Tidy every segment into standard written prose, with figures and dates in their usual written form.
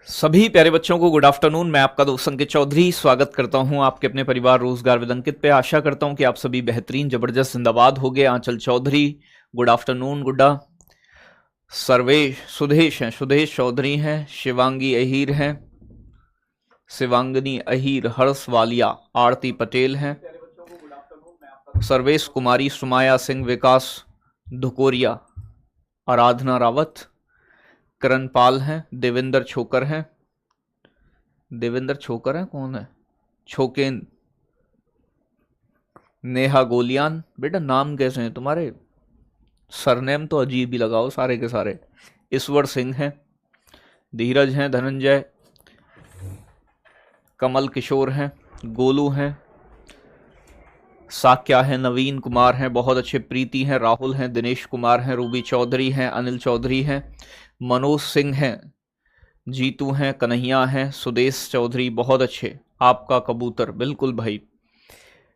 सभी प्यारे बच्चों को गुड आफ्टरनून। मैं आपका दोस्त अंकित चौधरी स्वागत करता हूं आपके अपने परिवार रोजगार विद अंकित पे। आशा करता हूं कि आप सभी बेहतरीन जबरदस्त जिंदाबाद हो गए। आंचल चौधरी गुड आफ्टरनून गुड्डा। सर्वेश सुदेश हैं, सुदेश चौधरी हैं, शिवांगी अहीर हैं, शिवांगनी अहीर, हर्ष वालिया, आरती पटेल हैं, सर्वेश कुमारी, सुमाया सिंह, विकास धुकोरिया, आराधना रावत, करण पाल हैं, देवेंद्र छोकर हैं। देवेंद्र छोकर हैं कौन है? छोकेन, नेहा गोलियान। बेटा नाम कैसे हैं तुम्हारे? सरनेम तो अजीब ही लगाओ सारे के सारे। ईश्वर सिंह हैं, धीरज हैं, धनंजय, कमल किशोर हैं, गोलू हैं, साक्या हैं, नवीन कुमार हैं, बहुत अच्छे, प्रीति हैं, राहुल हैं, दिनेश कुमार हैं, रूबी चौधरी हैं, अनिल चौधरी हैं, मनोज सिंह हैं, जीतू हैं, कन्हैया हैं, सुदेश चौधरी, बहुत अच्छे, आपका कबूतर बिल्कुल भाई,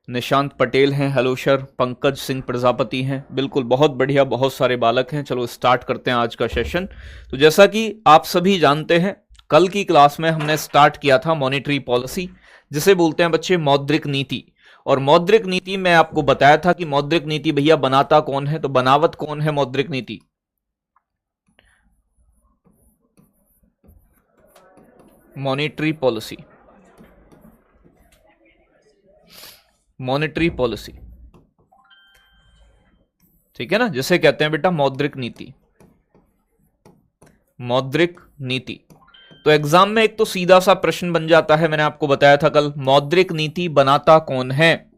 निशांत पटेल हैं, हेलो सर, पंकज सिंह प्रजापति हैं, बिल्कुल बहुत बढ़िया, बहुत सारे बालक हैं। चलो स्टार्ट करते हैं आज का सेशन। तो जैसा कि आप सभी जानते हैं, कल की क्लास में हमने स्टार्ट किया था मॉनेटरी पॉलिसी, जिसे बोलते हैं बच्चे मौद्रिक नीति। और मौद्रिक नीति में आपको बताया था कि मौद्रिक नीति भैया बनाता कौन है, तो बनावट कौन है मौद्रिक नीति? मॉनेटरी पॉलिसी, मॉनेटरी पॉलिसी, ठीक है ना, जिसे कहते हैं बेटा मौद्रिक नीति, मौद्रिक नीति। तो एग्जाम में एक तो सीधा सा प्रश्न बन जाता है, मैंने आपको बताया था कल, मौद्रिक नीति बनाता कौन है?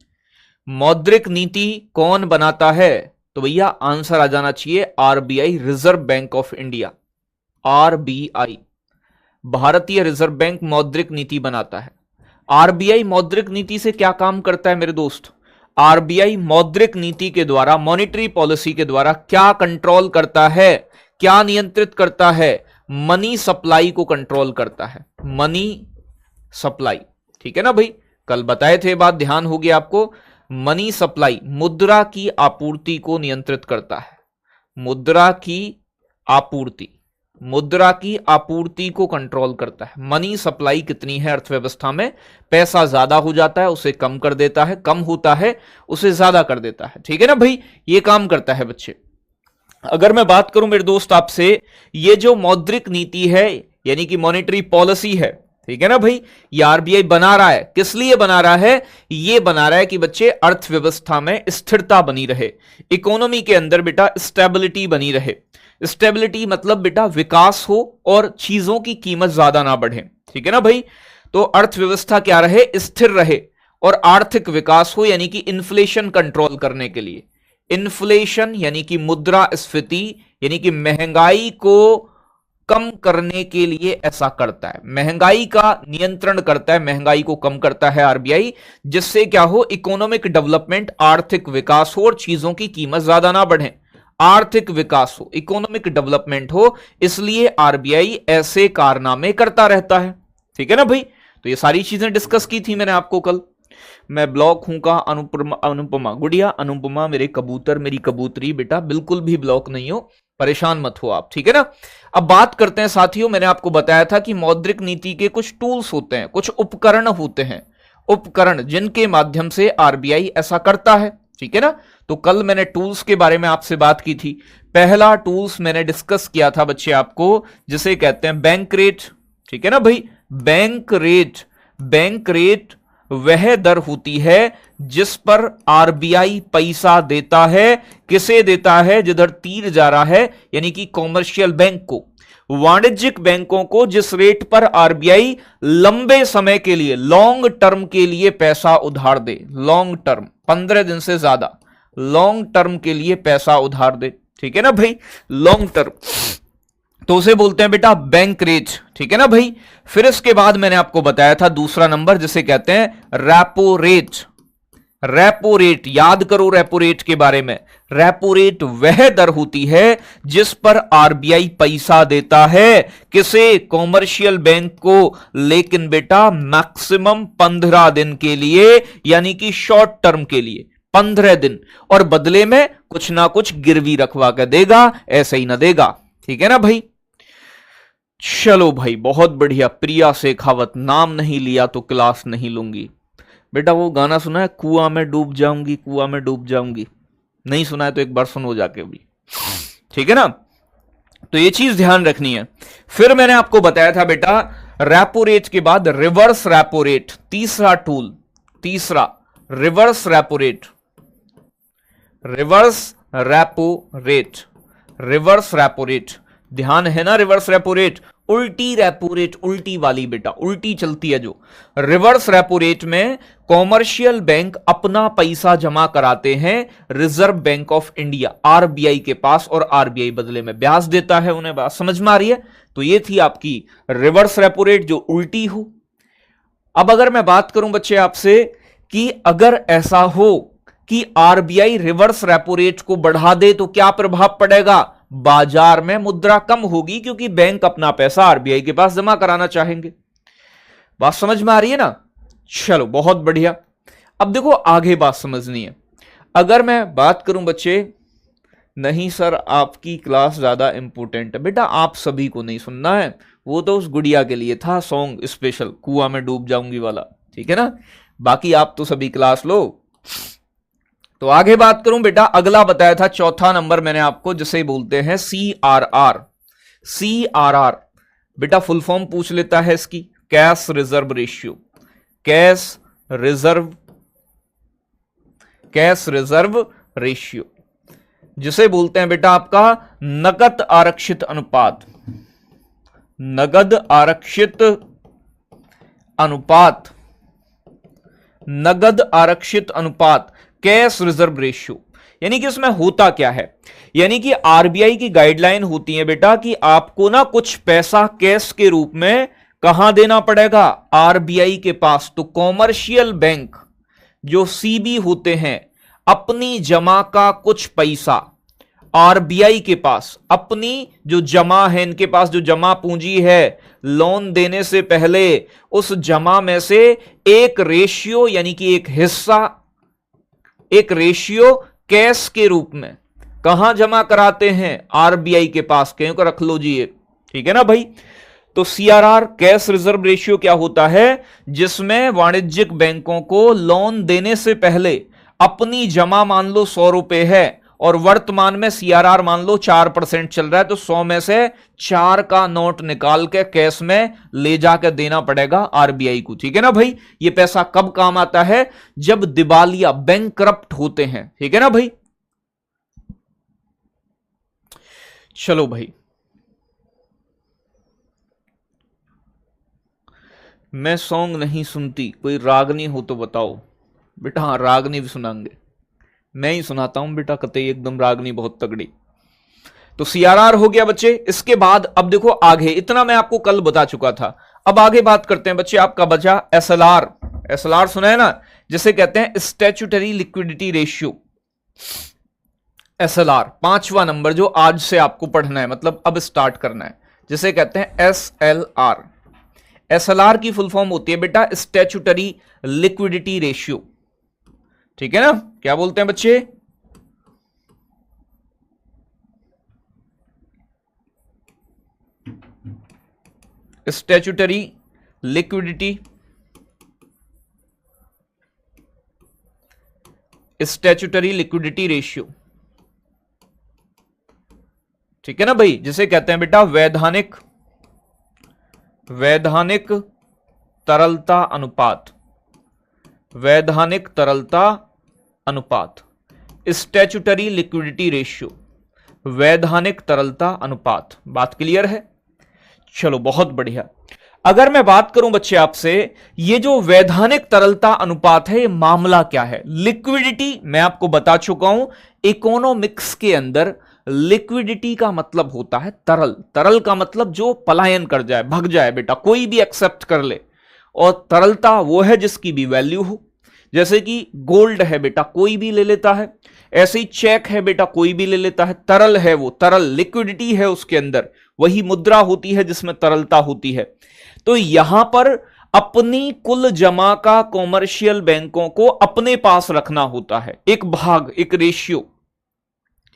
मौद्रिक नीति कौन बनाता है? तो भैया आंसर आ जाना चाहिए RBI, reserve bank of India. RBI, भारतीय रिजर्व बैंक मौद्रिक नीति बनाता है। आरबीआई मौद्रिक नीति से क्या काम करता है मेरे दोस्त? आरबीआई मौद्रिक नीति के द्वारा, मॉनेटरी पॉलिसी के द्वारा क्या कंट्रोल करता है, क्या नियंत्रित करता है? मनी सप्लाई को कंट्रोल करता है, मनी सप्लाई, ठीक है ना भाई, कल बताए थे, बात ध्यान होगी आपको। मनी सप्लाई, मुद्रा की आपूर्ति को नियंत्रित करता है, मुद्रा की आपूर्ति, मुद्रा की आपूर्ति को कंट्रोल करता है। मनी सप्लाई कितनी है अर्थव्यवस्था में, पैसा ज्यादा हो जाता है उसे कम कर देता है, कम होता है उसे ज्यादा कर देता है, ठीक है ना भाई, ये काम करता है बच्चे। अगर मैं बात करूं मेरे दोस्त आपसे, ये जो मौद्रिक नीति है यानी कि मॉनेटरी पॉलिसी है, ठीक है ना भाई, ये आरबीआई बना रहा है, किस लिए बना रहा है? ये बना रहा है कि बच्चे अर्थव्यवस्था में स्थिरता बनी रहे, इकोनॉमी के अंदर बेटा स्टेबिलिटी बनी रहे। स्टेबिलिटी मतलब बेटा विकास हो और चीजों की कीमत ज्यादा ना बढ़े, ठीक है ना भाई। तो अर्थव्यवस्था क्या रहे? स्थिर रहे, और आर्थिक विकास हो यानी कि इन्फ्लेशन कंट्रोल करने के लिए, इन्फ्लेशन यानी कि मुद्रास्फीति यानी कि महंगाई को कम करने के लिए ऐसा करता है, महंगाई का नियंत्रण करता है, महंगाई को कम करता है आरबीआई, जिससे क्या हो? इकोनॉमिक डेवलपमेंट, आर्थिक विकास हो और चीजों की कीमत ज्यादा ना बढ़े, आर्थिक विकास हो, इकोनॉमिक डेवलपमेंट हो, इसलिए आरबीआई ऐसे कारनामे करता रहता है, ठीक है ना भाई। तो ये सारी चीजें डिस्कस की थी मैंने आपको कल। मैं ब्लॉक हूं का अनुपमा गुड़िया, अनुपमा मेरे कबूतर, मेरी कबूतरी, बेटा बिल्कुल भी ब्लॉक नहीं हो, परेशान मत हो आप, ठीक है ना। अब बात करते हैं साथियों, मैंने आपको बताया था कि मौद्रिक नीति के कुछ टूल्स होते हैं, कुछ उपकरण होते हैं, उपकरण जिनके माध्यम से आरबीआई ऐसा करता है, ठीक है ना। तो कल मैंने टूल्स के बारे में आपसे बात की थी। पहला टूल्स मैंने डिस्कस किया था बच्चे आपको, जिसे कहते हैं बैंक रेट, ठीक है ना भाई। बैंक रेट, बैंक रेट वह दर होती है जिस पर आरबीआई पैसा देता है, किसे देता है? जिधर तीर जा रहा है यानी कि कॉमर्शियल बैंक को, वाणिज्यिक बैंकों को जिस रेट पर आरबीआई लंबे समय के लिए, लॉन्ग टर्म के लिए पैसा उधार दे, लॉन्ग टर्म 15 दिन से ज्यादा, लॉन्ग टर्म के लिए पैसा उधार दे, ठीक है ना भाई, लॉन्ग टर्म, तो उसे बोलते हैं बेटा बैंक रेट, ठीक है ना भाई। फिर इसके बाद मैंने आपको बताया था दूसरा नंबर जिसे कहते हैं रेपो रेट। रेपो रेट, याद करो रेपो रेट के बारे में। रेपो रेट वह दर होती है जिस पर आरबीआई पैसा देता है, किसे? कॉमर्शियल बैंक को, लेकिन बेटा मैक्सिमम 15 दिन के लिए, यानी कि शॉर्ट टर्म के लिए 15 दिन, और बदले में कुछ ना कुछ गिरवी रखवा के देगा, ऐसे ही ना देगा। ठीक है ना भाई। चलो भाई बहुत बढ़िया। प्रिया शेखावत, नाम नहीं लिया तो क्लास नहीं लूंगी। बेटा वो गाना सुना है, कुआं में डूब जाऊंगी, कुआं में डूब जाऊंगी? नहीं सुना है तो एक बार सुनो जाके भी। ठीक है ना, तो ये चीज ध्यान रखनी है। फिर मैंने आपको बताया था बेटा, रेपो रेट के बाद रिवर्स रेपो रेट, तीसरा टूल, तीसरा reverse repo rate, reverse repo rate, reverse repo rate. ध्यान है ना, रिवर्स रेपो रेट, उल्टी रेपो रेट, उल्टी वाली बेटा, उल्टी चलती है जो। रिवर्स रेपो रेट में कॉमर्शियल बैंक अपना पैसा जमा कराते हैं reserve bank of India, RBI के पास, और आरबीआई बदले में ब्याज देता है उन्हें। बात समझ में आ रही है? तो ये थी आपकी रिवर्स रेपो रेट जो उल्टी हो। अब अगर मैं बात करूं बच्चे आपसे कि अगर ऐसा हो कि आरबीआई रिवर्स रेपो रेट को बढ़ा दे तो क्या प्रभाव पड़ेगा? बाजार में मुद्रा कम होगी, क्योंकि बैंक अपना पैसा आरबीआई के पास जमा कराना चाहेंगे। बात समझ में आ रही है ना? चलो बहुत बढ़िया। अब देखो आगे बात समझनी है। अगर मैं बात करूं बच्चे, नहीं सर आपकी क्लास ज्यादा इंपॉर्टेंट है, बेटा आप सभी को नहीं सुनना है, वो तो उस गुड़िया के लिए था सॉन्ग स्पेशल, कुआं में डूब जाऊंगी वाला। ठीक है ना, बाकी आप तो सभी क्लास लो। तो आगे बात करूं बेटा, अगला बताया था चौथा नंबर मैंने आपको, जिसे बोलते हैं CRR। CRR बेटा फुल फॉर्म पूछ लेता है इसकी, cash reserve ratio, cash reserve ratio, जिसे बोलते हैं बेटा आपका नकद आरक्षित अनुपात, नगद आरक्षित अनुपात, नगद आरक्षित अनुपात, कैश रिजर्व रेशियो। यानी कि उसमें होता क्या है, यानी कि आरबीआई की गाइडलाइन होती है बेटा कि आपको ना कुछ पैसा कैश के रूप में कहां देना पड़ेगा? आरबीआई के पास। तो कॉमर्शियल बैंक जो सीबी होते हैं, अपनी जमा का कुछ पैसा आरबीआई के पास, अपनी जो जमा है, इनके पास जो जमा पूंजी है, लोन देने से पहले उस जमा में से एक रेशियो, यानी कि एक हिस्सा, एक रेशियो कैश के रूप में कहां जमा कराते हैं? आरबीआई के पास। कहीं को रख लो जी ये। ठीक है ना भाई। तो सीआरआर कैश रिजर्व रेशियो क्या होता है? जिसमें वाणिज्यिक बैंकों को लोन देने से पहले अपनी जमा मान लो 100 रुपए है, और वर्तमान में सीआरआर मान लो 4% चल रहा है, तो 100 में से 4 का नोट निकाल के कैश में ले जाकर देना पड़ेगा आरबीआई को। ठीक है ना भाई। ये पैसा कब काम आता है? जब दिवालिया, बैंकरप्ट होते हैं। ठीक है ना भाई। चलो भाई, मैं सॉन्ग नहीं सुनती, कोई रागनी हो तो बताओ। बेटा हाँ, रागनी भी सुनाएंगे, मैं ही सुनाता हूं बेटा, कतई एकदम रागनी बहुत तगड़ी। तो सीआरआर हो गया बच्चे। इसके बाद अब देखो आगे, इतना मैं आपको कल बता चुका था। अब आगे बात करते हैं बच्चे, आपका बचा एसएलआर। एसएलआर सुना है ना, जिसे कहते हैं स्टैट्यूटरी लिक्विडिटी रेशियो। एसएलआर 5वां नंबर जो आज से आपको पढ़ना है, मतलब अब स्टार्ट करना है, जिसे कहते हैं एसएलआर। एसएलआर की फुल फॉर्म होती है बेटा स्टैट्यूटरी लिक्विडिटी रेशियो। ठीक है ना, क्या बोलते हैं बच्चे? Statutory liquidity, statutory liquidity ratio. ठीक है ना भाई, जिसे कहते हैं बेटा वैधानिक, वैधानिक तरलता अनुपात, वैधानिक तरलता अनुपात, स्टैट्यूटरी लिक्विडिटी रेशियो, वैधानिक तरलता अनुपात। बात क्लियर है? चलो बहुत बढ़िया। अगर मैं बात करूं बच्चे आपसे, ये जो वैधानिक तरलता अनुपात है, ये मामला क्या है? लिक्विडिटी मैं आपको बता चुका हूं, इकोनॉमिक्स के अंदर लिक्विडिटी का मतलब होता है तरल। तरल का मतलब जो पलायन कर जाए, भग जाए बेटा, कोई भी एक्सेप्ट कर ले। और तरलता वो है जिसकी भी वैल्यू हो। जैसे कि गोल्ड है बेटा, कोई भी ले लेता है। ऐसे ही चेक है बेटा, कोई भी ले लेता है। तरल है, वो तरल, लिक्विडिटी है उसके अंदर। वही मुद्रा होती है जिसमें तरलता होती है। तो यहां पर अपनी कुल जमा का कॉमर्शियल बैंकों को अपने पास रखना होता है, एक भाग, एक रेशियो।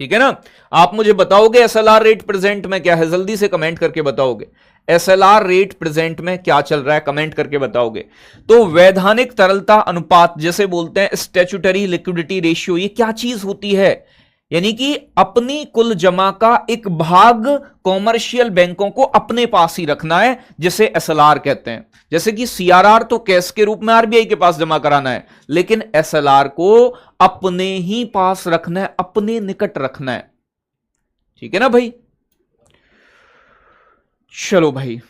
ठीक है ना। आप मुझे बताओगे एसएलआर रेट प्रेजेंट में क्या है, जल्दी से कमेंट करके बताओगे एसएलआर रेट प्रेजेंट में क्या चल रहा है, कमेंट करके बताओगे। तो वैधानिक तरलता अनुपात जैसे बोलते हैं स्टैट्यूटरी लिक्विडिटी रेशियो, ये क्या चीज होती है, यानी कि अपनी कुल जमा का एक भाग कॉमर्शियल बैंकों को अपने पास ही रखना है, जिसे एसएलआर कहते हैं। जैसे कि सीआरआर तो कैश के रूप में आरबीआई के पास जमा कराना है, लेकिन एसएलआर को अपने ही पास रखना है, अपने निकट रखना है। ठीक है ना भाई, चलो भाई,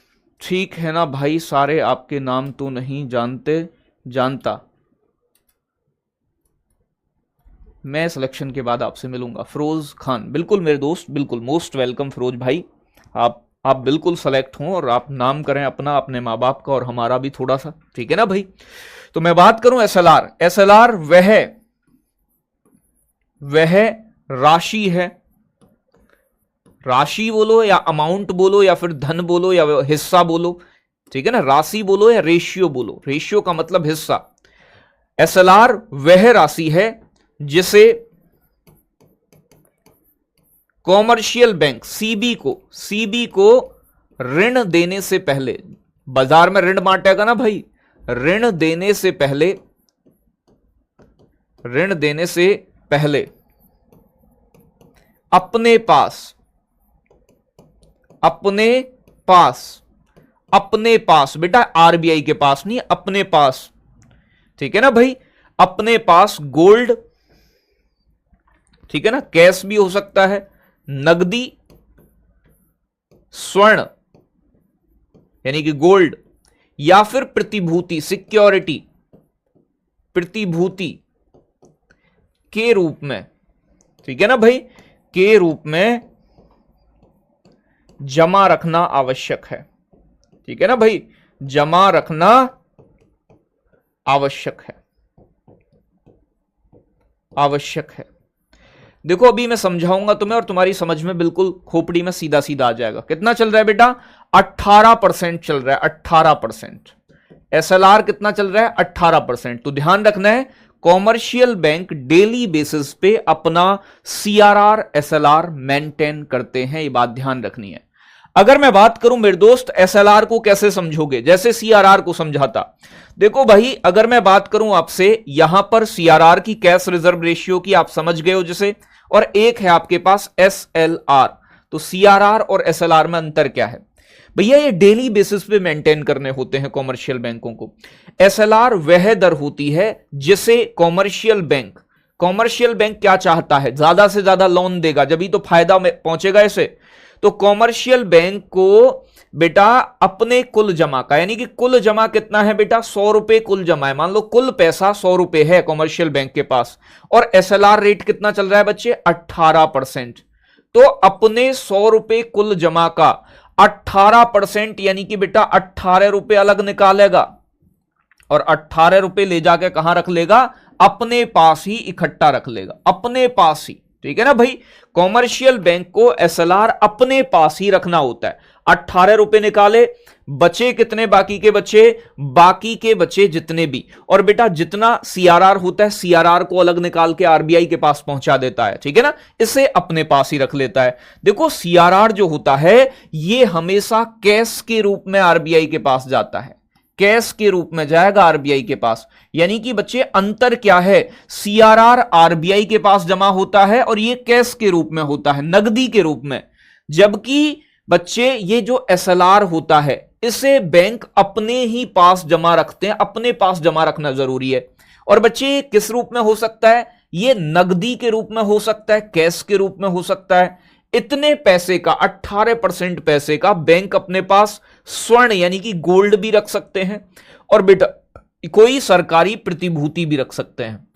ठीक है ना भाई। सारे आपके नाम तो नहीं जानता, मैं सिलेक्शन के बाद आपसे मिलूंगा। फिरोज खान, बिल्कुल मेरे दोस्त, बिल्कुल मोस्ट वेलकम फिरोज भाई। आप बिल्कुल सेलेक्ट हों और आप नाम करें अपना, अपने माँ बाप का और हमारा भी थोड़ा सा, ठीक है ना भाई। तो मैं बात करूं एसएलआर, एसएलआर वह राशि है, राशि बोलो या अमाउंट बोलो या फिर धन बोलो या हिस्सा बोलो, ठीक है ना। राशि बोलो या रेशियो बोलो, रेशियो का मतलब हिस्सा। एसएलआर वह राशि है जिसे कॉमर्शियल बैंक सीबी को ऋण देने से पहले, बाजार में ऋण बांटेगा ना भाई, ऋण देने से पहले अपने पास बेटा, आरबीआई के पास नहीं, अपने पास, ठीक है ना भाई, अपने पास गोल्ड, ठीक है ना, कैश भी हो सकता है, नगदी, स्वर्ण यानी कि गोल्ड, या फिर प्रतिभूति सिक्योरिटी, प्रतिभूति के रूप में, ठीक है ना भाई, के रूप में जमा रखना आवश्यक है। ठीक है ना भाई, जमा रखना आवश्यक है। देखो अभी मैं समझाऊंगा तुम्हें और तुम्हारी समझ में बिल्कुल खोपड़ी में सीधा सीधा आ जाएगा। कितना चल रहा है बेटा, 18% चल रहा है, 18%। एसएलआर कितना चल रहा है, 18%। तो ध्यान रखना है, कॉमर्शियल बैंक डेली बेसिस पे अपना सीआरआर एसएलआर मेंटेन करते हैं, ये बात ध्यान रखनी है। अगर मैं बात करूं मेरे दोस्त एसएलआर को कैसे समझोगे, जैसे सीआरआर को समझाता, देखो भाई अगर मैं बात करूं आपसे, यहां पर सीआरआर की कैश रिजर्व रेशियो की आप समझ गए हो जिसे, और एक है आपके पास एसएलआर। तो सीआरआर और एसएलआर में अंतर क्या है भैया, ये डेली बेसिस पे मेंटेन करने होते हैं कॉमर्शियल बैंकों को। एसएलआर वह दर होती है जिसे कॉमर्शियल बैंक क्या चाहता है, ज्यादा से ज्यादा लोन देगा, जब ही तो फायदा में पहुंचेगा इसे। तो कॉमर्शियल बैंक को बेटा अपने कुल जमा का, यानी कि कुल जमा कितना है बेटा, 100 रुपए कुल जमा है, मान लो कुल पैसा 100 रुपए है कॉमर्शियल बैंक के पास, और एसएलआर रेट कितना चल रहा है बच्चे, 18%। तो अपने 100 रुपए कुल जमा का 18% यानी कि बेटा 18 रुपए अलग निकालेगा, और 18 रुपए ले जाके कहां रख लेगा, अपने पास ही इकट्ठा रख लेगा, अपने पास ही। ठीक है ना भाई, कॉमर्शियल बैंक को एसएलआर अपने पास ही रखना होता है। 18 रुपए निकाले, बचे कितने, बाकी के बचे जितने भी, और बेटा जितना सीआरआर होता है, सीआरआर को अलग निकाल के आरबीआई के पास पहुंचा देता है। ठीक है ना, इसे अपने पास ही रख लेता है। देखो सीआरआर जो होता है ये हमेशा कैश के रूप में आरबीआई के पास जाता है, कैश के रूप में जाएगा आरबीआई के पास। यानी कि बच्चे अंतर क्या है, सीआरआर आरबीआई के पास जमा होता है और ये कैश के रूप में होता है, नगदी के रूप में, जबकि बच्चे ये जो एसएलआर होता है इसे बैंक अपने ही पास जमा रखते हैं, अपने पास जमा रखना जरूरी है। और बच्चे किस रूप में हो सकता है, ये नगदी के रूप में हो सकता है, कैश के रूप में हो सकता है। इतने पैसे का 18% पैसे का बैंक अपने पास स्वर्ण यानी कि गोल्ड भी रख सकते हैं, और बेटा कोई सरकारी प्रतिभूति भी रख सकते हैं।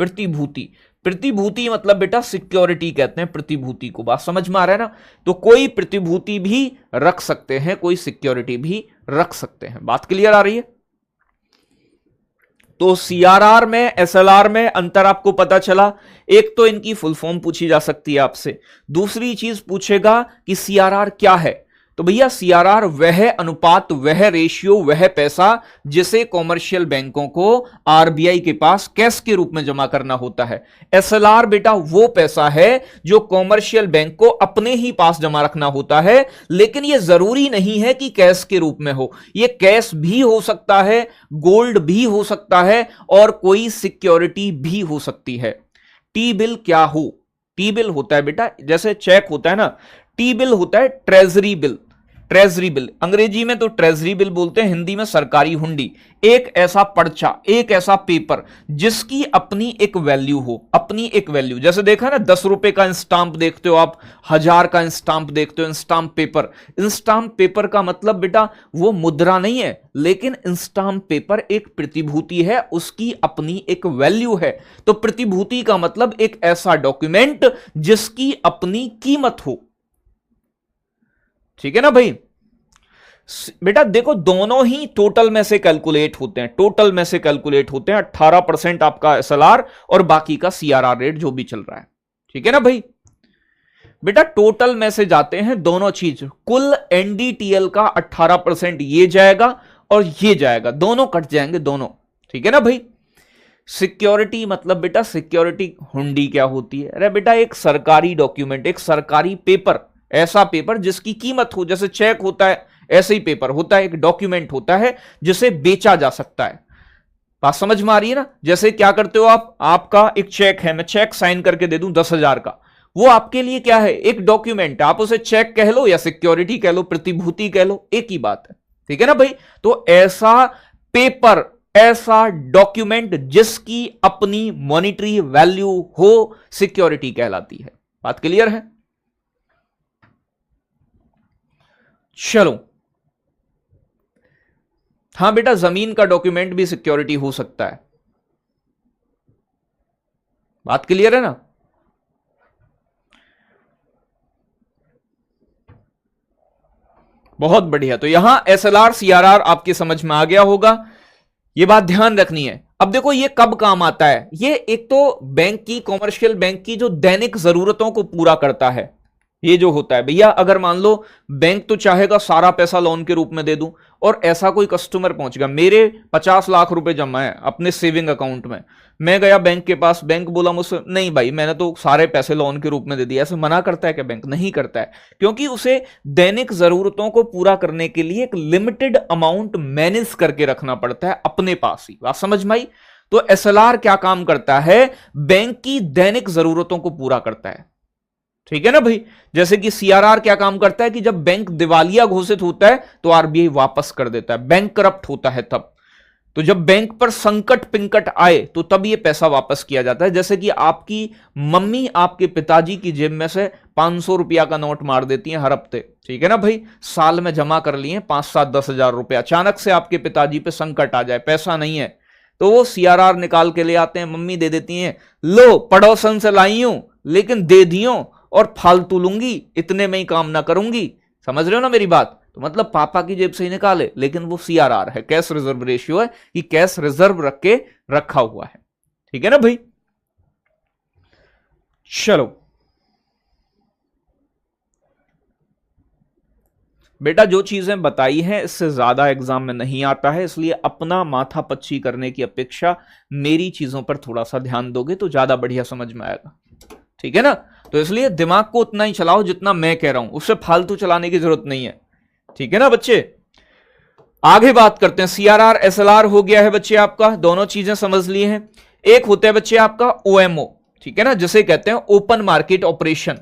प्रतिभूति मतलब बेटा सिक्योरिटी कहते हैं प्रतिभूति को, बात समझ में आ रहा है ना। तो कोई प्रतिभूति भी रख सकते हैं, कोई सिक्योरिटी भी रख सकते हैं, बात क्लियर आ रही है। तो सीआरआर में एसएलआर में अंतर आपको पता चला। एक तो इनकी फुल फॉर्म पूछी जा सकती है आपसे, दूसरी चीज पूछेगा कि सीआरआर क्या है। तो भैया सीआरआर वह अनुपात, वह रेशियो, वह पैसा जिसे कॉमर्शियल बैंकों को आरबीआई के पास कैश के रूप में जमा करना होता है। एसएलआर बेटा वो पैसा है जो कॉमर्शियल बैंक को अपने ही पास जमा रखना होता है, लेकिन यह जरूरी नहीं है कि कैश के रूप में हो, यह कैश भी हो सकता है, गोल्ड भी हो सकता है और कोई सिक्योरिटी भी हो सकती है। टी बिल क्या हो? टी बिल होता है बेटा, जैसे चेक होता है ना, टी बिल होता है ट्रेजरी बिल। ट्रेजरी बिल अंग्रेजी में तो ट्रेजरी बिल बोलते हैं, हिंदी में सरकारी हुंडी। एक ऐसा पर्चा, एक ऐसा पेपर जिसकी अपनी एक वैल्यू हो, अपनी एक वैल्यू। जैसे देखा ना 10 रुपए का इंस्टाम्प देखते हो आप, 1000 का इंस्टाम्प देखते हो, इंस्टाम्प पेपर। इंस्टाम्प पेपर का मतलब बेटा वो मुद्रा नहीं है, लेकिन इंस्टाम्प पेपर एक प्रतिभूति है, उसकी अपनी एक वैल्यू है। तो प्रतिभूति का मतलब एक ऐसा डॉक्यूमेंट जिसकी अपनी कीमत हो। ठीक है ना भाई? बेटा देखो दोनों ही टोटल में से कैलकुलेट होते हैं, टोटल में से कैलकुलेट होते हैं। 18% आपका एसएलआर और बाकी का सीआरआर रेट जो भी चल रहा है। ठीक है ना भाई? बेटा टोटल में से जाते हैं दोनों चीज, कुल एनडीटीएल का 18% ये जाएगा और ये जाएगा, दोनों कट जाएंगे दोनों। ठीक है ना भाई? सिक्योरिटी मतलब बेटा, सिक्योरिटी हुंडी क्या होती है? अरे बेटा एक सरकारी डॉक्यूमेंट, एक सरकारी पेपर, ऐसा पेपर जिसकी कीमत हो। जैसे चेक होता है ऐसे ही पेपर होता है, एक डॉक्यूमेंट होता है जिसे बेचा जा सकता है। बात समझ में आ रही है ना? जैसे क्या करते हो आप, आपका एक चेक है, मैं चेक साइन करके दे दूं 10,000 का, वो आपके लिए क्या है? एक डॉक्यूमेंट। आप उसे चेक कह लो या सिक्योरिटी कह लो, प्रतिभूति कह लो, एक ही बात है। ठीक है ना भाई? तो ऐसा पेपर, ऐसा डॉक्यूमेंट जिसकी अपनी मॉनिटरी वैल्यू हो, सिक्योरिटी कहलाती है। बात क्लियर है? चलो, हां बेटा जमीन का डॉक्यूमेंट भी सिक्योरिटी हो सकता है। बात क्लियर है ना? बहुत बढ़िया। तो यहां एसएलआर सीआरआर आपके समझ में आ गया होगा, यह बात ध्यान रखनी है। अब देखो ये कब काम आता है? ये एक तो बैंक की, कॉमर्शियल बैंक की जो दैनिक जरूरतों को पूरा करता है, ये जो होता है भैया, अगर मान लो बैंक तो चाहेगा सारा पैसा लोन के रूप में दे दूं, और ऐसा कोई कस्टमर पहुंचेगा, मेरे 50 लाख रुपए जमा है अपने सेविंग अकाउंट में, मैं गया बैंक के पास, बैंक बोला मुझसे नहीं भाई मैंने तो सारे पैसे लोन के रूप में दे दिए। ऐसे मना करता है क्या बैंक? नहीं करता है, क्योंकि उसे दैनिक जरूरतों को पूरा करने के लिए एक लिमिटेड अमाउंट मैनेज करके रखना पड़ता है अपने पास ही। बात समझ में आई? तो एसएलआर क्या काम करता है? बैंक की दैनिक जरूरतों को पूरा करता है। ठीक है ना भाई? जैसे कि सीआरआर क्या काम करता है कि जब बैंक दिवालिया घोषित होता है तो आरबीआई वापस कर देता है, बैंक करप्ट होता है तब। तो जब बैंक पर संकट पिंकट आए तो तब ये पैसा वापस किया जाता है। जैसे कि आपकी मम्मी आपके पिताजी की जेब में से 500 रुपया का नोट मार देती हैं हर हफ्ते। ठीक है ना भाई? साल में जमा कर लिए 5-7-10 हजार रुपया, अचानक से आपके पिताजी पे संकट आ जाए, पैसा नहीं है, तो वो सीआरआर निकाल के ले आते हैं, मम्मी दे देती हैं, लो पड़ोसन से लाई हूं लेकिन दे दियो और फालतू लूंगी, इतने में ही काम ना करूंगी। समझ रहे हो ना मेरी बात? तो मतलब पापा की जेब से ही निकाले, लेकिन वो सीआरआर है, कैश रिजर्व रेशियो है, कि कैश रिजर्व रख के रखा हुआ है। ठीक है ना भाई? चलो बेटा जो चीजें बताई हैं इससे ज्यादा एग्जाम में नहीं आता है, इसलिए अपना माथा पच्ची करने की अपेक्षा मेरी चीजों पर थोड़ा सा ध्यान दोगे तो ज्यादा बढ़िया समझ में आएगा। ठीक है ना? तो इसलिए दिमाग को उतना ही चलाओ जितना मैं कह रहा हूं, उससे फालतू चलाने की जरूरत नहीं है। ठीक है ना बच्चे? आगे बात करते हैं। सीआरआर एसएलआर हो गया है बच्चे आपका, दोनों चीजें समझ लिए हैं। एक होता है बच्चे आपका ओएमओ, ठीक है ना, जिसे कहते हैं ओपन मार्केट ऑपरेशन,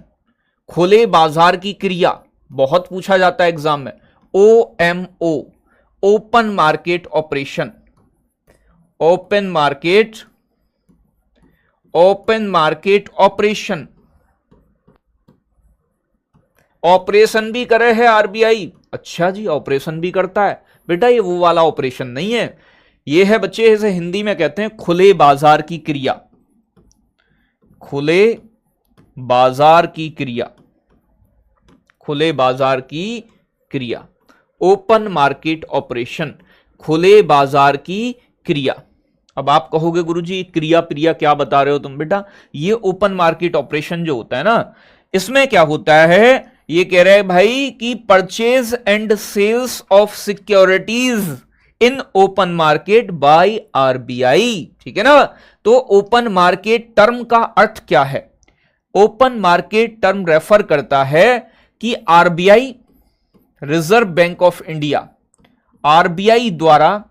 खुले बाजार की क्रिया, बहुत पूछा जाता है एग्जाम में। OMO, open market operation, open market operation, operation भी करे है आरबीआई। अच्छा जी, ऑपरेशन भी करता है बेटा, ये वो वाला ऑपरेशन नहीं है, ये है बच्चे, इसे हिंदी में कहते हैं खुले बाजार की क्रिया, खुले बाजार की क्रिया, खुले बाजार की क्रिया, ओपन मार्केट ऑपरेशन, खुले बाजार की क्रिया। अब आप कहोगे गुरुजी क्रिया प्रिया क्या बता रहे हो तुम? बेटा ये ओपन मार्केट ऑपरेशन जो होता है ना, इसमें क्या होता है ये कह रहे हैं भाई कि purchase and sales of securities in open market by RBI. ठीक है ना। तो ओपन मार्केट टर्म का अर्थ क्या है? ओपन मार्केट टर्म रेफर करता है कि RBI, reserve bank of India, RBI द्वारा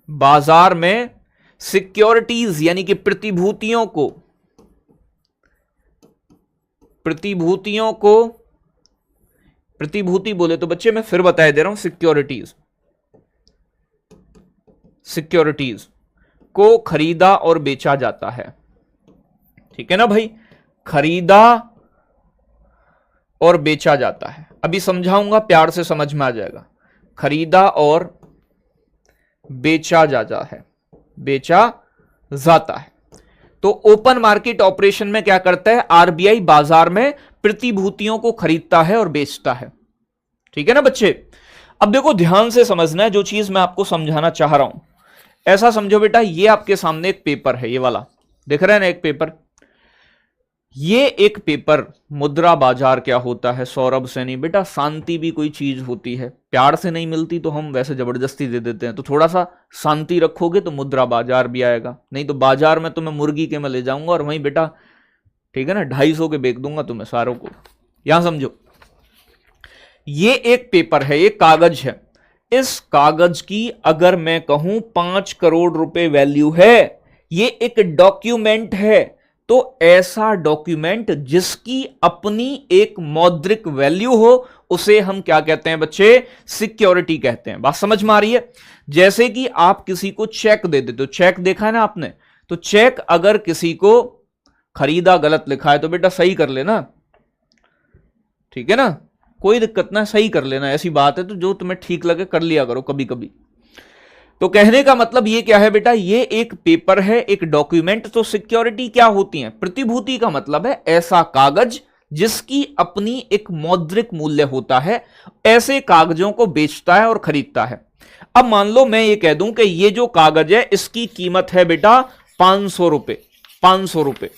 बाजार में सिक्योरिटीज यानी कि प्रतिभूतियों को प्रतिभूति बोले तो बच्चे मैं फिर बता दे रहा हूं, सिक्योरिटीज को खरीदा और बेचा जाता है। ठीक है ना भाई, खरीदा और बेचा जाता है। अभी समझाऊंगा, प्यार से समझ में आ जाएगा। खरीदा और बेचा जाता है। तो ओपन मार्केट ऑपरेशन में क्या करता है? आरबीआई बाजार में प्रतिभूतियों को खरीदता है और बेचता है। ठीक है ना बच्चे। अब देखो ध्यान से समझना है जो चीज मैं आपको समझाना चाह रहा हूं। ऐसा समझो बेटा, ये आपके सामने एक पेपर है, ये वाला दिख रहा है ना, एक पेपर। ये एक पेपर मुद्रा बाजार क्या होता है सौरभ सैनी? बेटा शांति भी कोई चीज होती है, प्यार से नहीं मिलती तो हम वैसे जबरदस्ती दे देते हैं। तो थोड़ा सा शांति रखोगे तो मुद्रा बाजार भी आएगा, नहीं तो बाजार में तुम्हें मुर्गी के में ले जाऊंगा और वहीं बेटा, ठीक है ना, 250 के बेच दूंगा तुम्हें सारों को। यहां समझो, ये एक पेपर है, एक कागज है। इस कागज की अगर मैं कहूं 5 करोड़ रुपए वैल्यू है, ये एक डॉक्यूमेंट है। तो ऐसा डॉक्यूमेंट जिसकी अपनी एक मौद्रिक वैल्यू हो, उसे हम क्या कहते हैं बच्चे? सिक्योरिटी कहते हैं। बात समझ में आ रही है? जैसे कि आप किसी को चेक दे देते हो, चेक देखा है ना आपने, तो चेक अगर किसी को खरीदा गलत लिखा है तो बेटा सही कर लेना, ठीक है ना, कोई दिक्कत ना, सही कर लेना, ऐसी बात है। तो जो तुम्हें ठीक लगे कर लिया करो कभी कभी। तो कहने का मतलब ये क्या है बेटा? ये एक पेपर है, एक डॉक्यूमेंट। तो सिक्योरिटी क्या होती है? प्रतिभूति का मतलब है ऐसा कागज जिसकी अपनी एक मौद्रिक मूल्य होता है, ऐसे कागजों को बेचता है और खरीदता है। अब मान लो मैं ये कह दूं कि ये जो कागज है इसकी कीमत है बेटा 500 रुपए, 500 रुपए।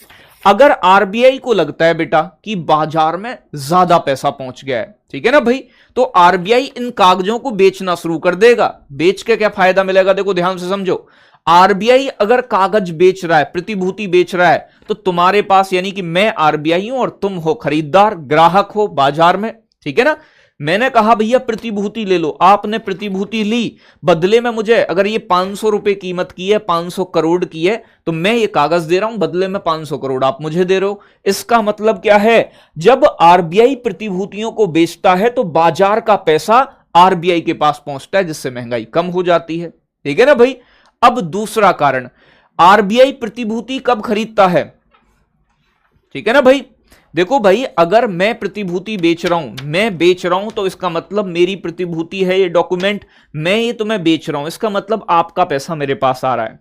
अगर आरबीआई को लगता है बेटा कि बाजार में ज्यादा पैसा पहुंच गया है, ठीक है ना भाई, तो आरबीआई इन कागजों को बेचना शुरू कर देगा। बेच के क्या फायदा मिलेगा? देखो ध्यान से समझो, आरबीआई अगर कागज बेच रहा है, प्रतिभूति बेच रहा है, तो तुम्हारे पास, यानी कि मैं आरबीआई हूं और तुम हो खरीदार, ग्राहक हो बाजार में, ठीक है ना। मैंने कहा भैया प्रतिभूति ले लो, आपने प्रतिभूति ली, बदले में मुझे, अगर ये 500 रुपए कीमत की है, 500 करोड़ की है, तो मैं ये कागज दे रहा हूं, बदले में 500 करोड़ आप मुझे दे रहे हो। इसका मतलब क्या है? जब आरबीआई प्रतिभूतियों को बेचता है तो बाजार का पैसा आरबीआई के पास पहुंचता है, जिससे महंगाई कम हो जाती है। ठीक है ना भाई। अब दूसरा कारण, आरबीआई प्रतिभूति कब खरीदता है? ठीक है ना भाई। देखो भाई, अगर मैं प्रतिभूति बेच रहा हूं, मैं बेच रहा हूं, तो इसका मतलब मेरी प्रतिभूति है ये डॉक्यूमेंट, मैं ये तुम्हें बेच रहा हूं, इसका मतलब आपका पैसा मेरे पास आ रहा है।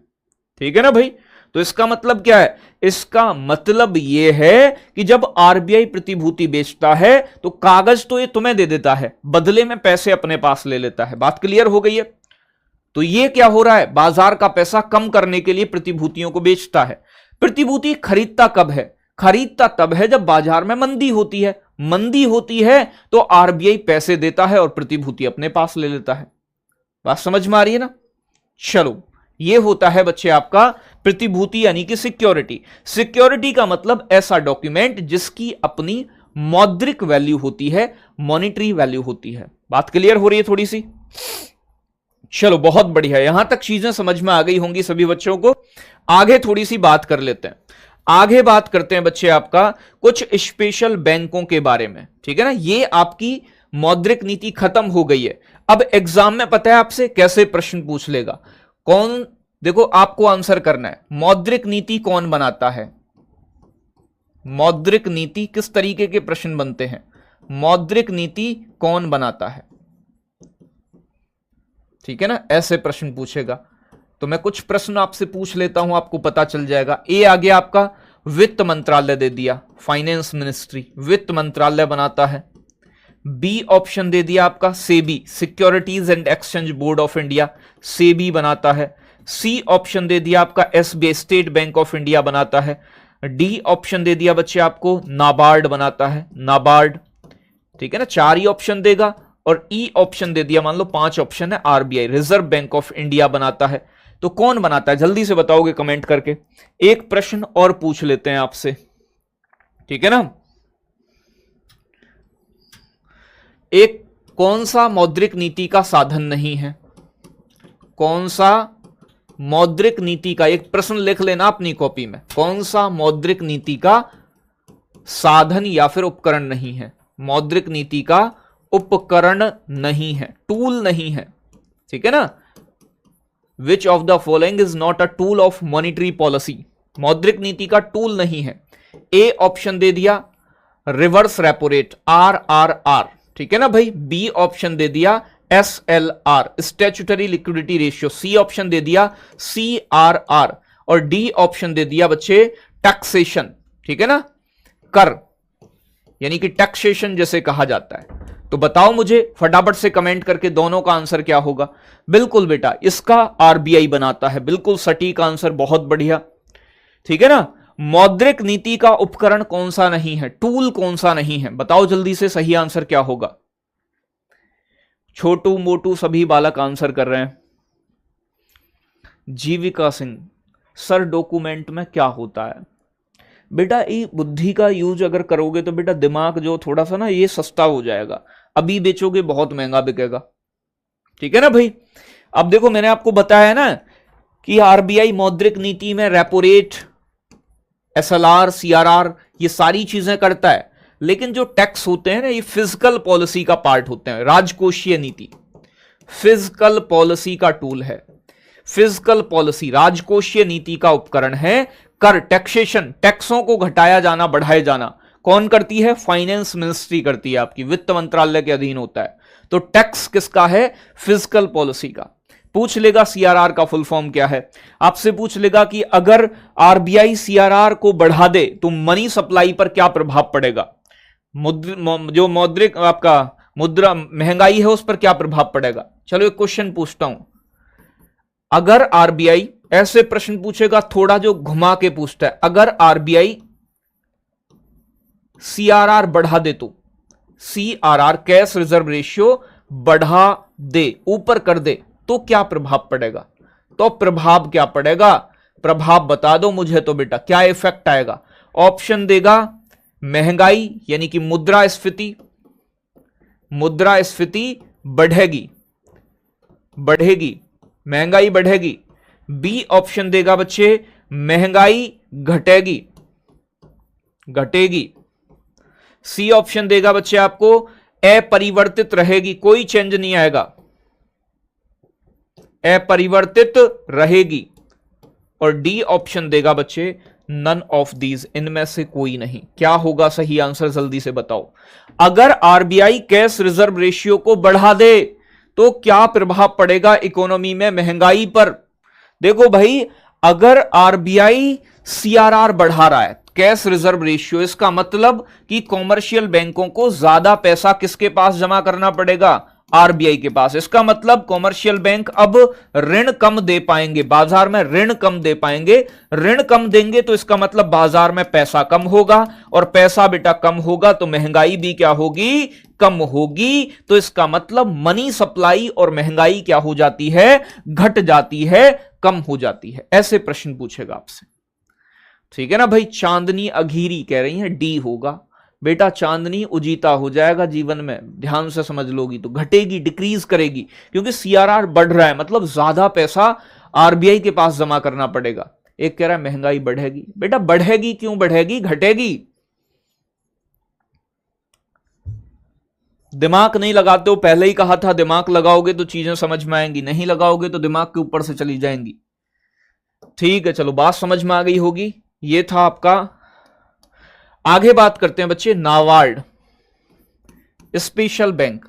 ठीक है ना भाई। तो इसका मतलब क्या है? इसका मतलब यह है कि जब आरबीआई प्रतिभूति बेचता है तो कागज तो ये तुम्हें दे देता है, बदले में पैसे अपने पास ले लेता है। बात क्लियर हो गई है? तो ये क्या हो रहा है? बाजार का पैसा कम करने के लिए प्रतिभूतियों को बेचता है। प्रतिभूति खरीदता कब है? खरीदता तब है जब बाजार में मंदी होती है। मंदी होती है तो आरबीआई पैसे देता है और प्रतिभूति अपने पास ले लेता है। बात समझ में आ रही है ना? चलो, यह होता है बच्चे आपका प्रतिभूति यानी कि सिक्योरिटी। सिक्योरिटी का मतलब ऐसा डॉक्यूमेंट जिसकी अपनी मौद्रिक वैल्यू होती है, मॉनिटरी वैल्यू होती है। बात क्लियर हो रही है थोड़ी सी? चलो बहुत बढ़िया, यहां तक चीजें समझ में आ गई होंगी सभी बच्चों को। आगे थोड़ी सी बात कर लेते हैं। आगे बात करते हैं बच्चे आपका कुछ स्पेशल बैंकों के बारे में। ठीक है ना। ये आपकी मौद्रिक नीति खत्म हो गई है। अब एग्जाम में पता है आपसे कैसे प्रश्न पूछ लेगा? कौन, देखो आपको आंसर करना है, मौद्रिक नीति कौन बनाता है? मौद्रिक नीति किस तरीके के प्रश्न बनते हैं? मौद्रिक नीति कौन बनाता है? ठीक है ना, ऐसे प्रश्न पूछेगा। तो मैं कुछ प्रश्न आपसे पूछ लेता हूं, आपको पता चल जाएगा। ए आ गया आपका वित्त मंत्रालय, दे दिया फाइनेंस मिनिस्ट्री, वित्त मंत्रालय बनाता है। बी ऑप्शन दे दिया आपका SEBI, securities and exchange board of India, SEBI बनाता है। सी ऑप्शन दे दिया आपका SBI, state bank of India बनाता है। डी ऑप्शन दे दिया बच्चे आपको नाबार्ड बनाता है, नाबार्ड, ठीक है ना, 4 ही ऑप्शन देगा। और ई ऑप्शन दे दिया, मान लो 5 ऑप्शन है, RBI reserve bank of India बनाता है। तो कौन बनाता है जल्दी से बताओगे कमेंट करके। एक प्रश्न और पूछ लेते हैं आपसे, ठीक है ना। एक कौन सा मौद्रिक नीति का साधन नहीं है, कौन सा मौद्रिक नीति का, एक प्रश्न लिख लेना अपनी कॉपी में, कौन सा मौद्रिक नीति का साधन या फिर उपकरण नहीं है, मौद्रिक नीति का उपकरण नहीं है, टूल नहीं है, ठीक है ना। Which of the following is not a tool of monetary policy, मौद्रिक नीति का टूल नहीं है। ए ऑप्शन दे दिया रिवर्स रेपो रेट, RRR, ठीक है ना भाई। बी ऑप्शन दे दिया SLR, statutory liquidity ratio. C option दे दिया CRR और डी ऑप्शन दे दिया बच्चे टैक्सेशन, ठीक है ना, कर, यानी कि टैक्सेशन जैसे कहा जाता है। तो बताओ मुझे फटाफट से कमेंट करके दोनों का आंसर क्या होगा। बिल्कुल बेटा, इसका आरबीआई बनाता है, बिल्कुल सटीक आंसर, बहुत बढ़िया, ठीक है ना। मौद्रिक नीति का उपकरण कौन सा नहीं है, टूल कौन सा नहीं है, बताओ जल्दी से सही आंसर क्या होगा। छोटू मोटू सभी बालक आंसर कर रहे हैं। जीविका सिंह, सर डॉक्यूमेंट में क्या होता है। बेटा ये बुद्धि का यूज अगर करोगे तो बेटा दिमाग जो थोड़ा सा ना ये सस्ता हो जाएगा, अभी बेचोगे बहुत महंगा बिकेगा, ठीक है ना भाई। अब देखो मैंने आपको बताया ना कि आरबीआई मौद्रिक नीति में रेपो रेट, SLR, CRR ये सारी चीजें करता है, लेकिन जो टैक्स होते हैं ना ये फिजिकल पॉलिसी का पार्ट होते हैं। राजकोषीय नीति फिजिकल पॉलिसी का टूल है, फिजिकल पॉलिसी राजकोषीय नीति का उपकरण है। कर, टैक्सेशन, टैक्सों को घटाया जाना बढ़ाया जाना कौन करती है, फाइनेंस मिनिस्ट्री करती है, आपकी वित्त मंत्रालय के अधीन होता है। तो टैक्स किसका है, फिजिकल पॉलिसी का। पूछ लेगा CRR का फुल फॉर्म क्या है, आपसे पूछ लेगा कि अगर आरबीआई CRR को बढ़ा दे तो मनी सप्लाई पर क्या प्रभाव पड़ेगा, जो मौद्रिक आपका मुद्रा महंगाई है उस पर क्या प्रभाव पड़ेगा। चलो एक क्वेश्चन पूछता हूं, अगर आरबीआई, ऐसे प्रश्न पूछेगा थोड़ा जो घुमा के पूछता है, अगर आरबीआई CRR बढ़ा दे तो, CRR कैश रिजर्व रेशियो बढ़ा दे, ऊपर कर दे तो क्या प्रभाव पड़ेगा। तो प्रभाव क्या पड़ेगा, प्रभाव बता दो मुझे तो बेटा, क्या इफेक्ट आएगा। ऑप्शन देगा महंगाई यानी कि मुद्रास्फीति, मुद्रास्फीति बढ़ेगी, बढ़ेगी, महंगाई बढ़ेगी। बी ऑप्शन देगा बच्चे महंगाई घटेगी, घटेगी। सी ऑप्शन देगा बच्चे आपको अपरिवर्तित रहेगी, कोई चेंज नहीं आएगा, अपरिवर्तित रहेगी। और डी ऑप्शन देगा बच्चे नन ऑफ दीज, इनमें से कोई नहीं। क्या होगा सही आंसर जल्दी से बताओ। अगर आरबीआई कैश रिजर्व रेशियो को बढ़ा दे तो क्या प्रभाव पड़ेगा इकोनॉमी में, महंगाई पर। देखो भाई, अगर आरबीआई CRR बढ़ा रहा है, कैश रिजर्व रेशियो, इसका मतलब कि कॉमर्शियल बैंकों को ज्यादा पैसा किसके पास जमा करना पड़ेगा, आरबीआई के पास। इसका मतलब कॉमर्शियल बैंक अब ऋण कम दे पाएंगे, बाजार में ऋण कम दे पाएंगे। ऋण कम देंगे तो इसका मतलब बाजार में पैसा कम होगा, और पैसा बेटा कम होगा तो महंगाई भी क्या होगी, कम होगी। तो इसका मतलब मनी सप्लाई और महंगाई क्या हो जाती है, घट जाती है, कम हो जाती है। ऐसे प्रश्न पूछेगा आपसे, ठीक है ना भाई। चांदनी अघीरी कह रही है डी होगा। बेटा चांदनी उजीता हो जाएगा जीवन में, ध्यान से समझ लोगी तो घटेगी, डिक्रीज करेगी, क्योंकि CRR बढ़ रहा है, मतलब ज्यादा पैसा आरबीआई के पास जमा करना पड़ेगा। एक कह रहा है महंगाई बढ़ेगी। बेटा बढ़ेगी क्यों बढ़ेगी, घटेगी। दिमाग नहीं लगाते हो, पहले ही कहा था दिमाग लगाओगे तो चीजें समझ में आएंगी, नहीं लगाओगे तो दिमाग के ऊपर से चली जाएंगी। ठीक है, चलो बात समझ में आ गई होगी। ये था आपका। आगे बात करते हैं बच्चे NABARD, special bank,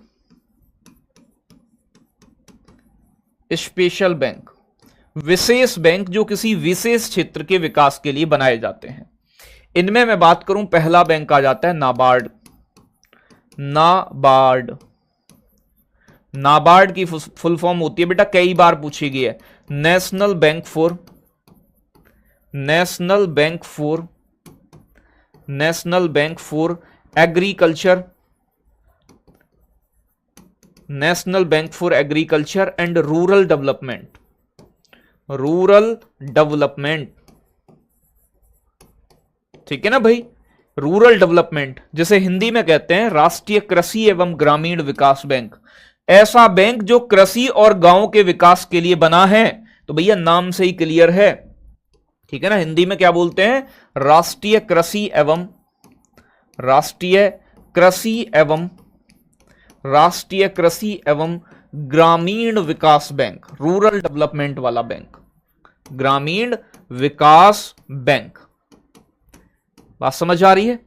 special bank, विशेष बैंक जो किसी विशेष क्षेत्र के विकास के लिए बनाए जाते हैं। इनमें मैं बात करूं, पहला बैंक आ जाता है नाबार्ड। नाबार्ड, नाबार्ड की फुल फॉर्म होती है बेटा, कई बार पूछी गई है, national bank for, national bank for national bank for agriculture, national bank for agriculture and rural development, rural development, ठीक है ना भाई। रूरल डेवलपमेंट जिसे हिंदी में कहते हैं राष्ट्रीय कृषि एवं ग्रामीण विकास बैंक, ऐसा बैंक जो कृषि और गांव के विकास के लिए बना है। तो भैया नाम से ही क्लियर है, ठीक है ना। हिंदी में क्या बोलते हैं, राष्ट्रीय कृषि एवं, राष्ट्रीय कृषि एवं, राष्ट्रीय कृषि एवं ग्रामीण विकास बैंक, रूरल डेवलपमेंट वाला बैंक, ग्रामीण विकास बैंक। बात समझ आ रही है?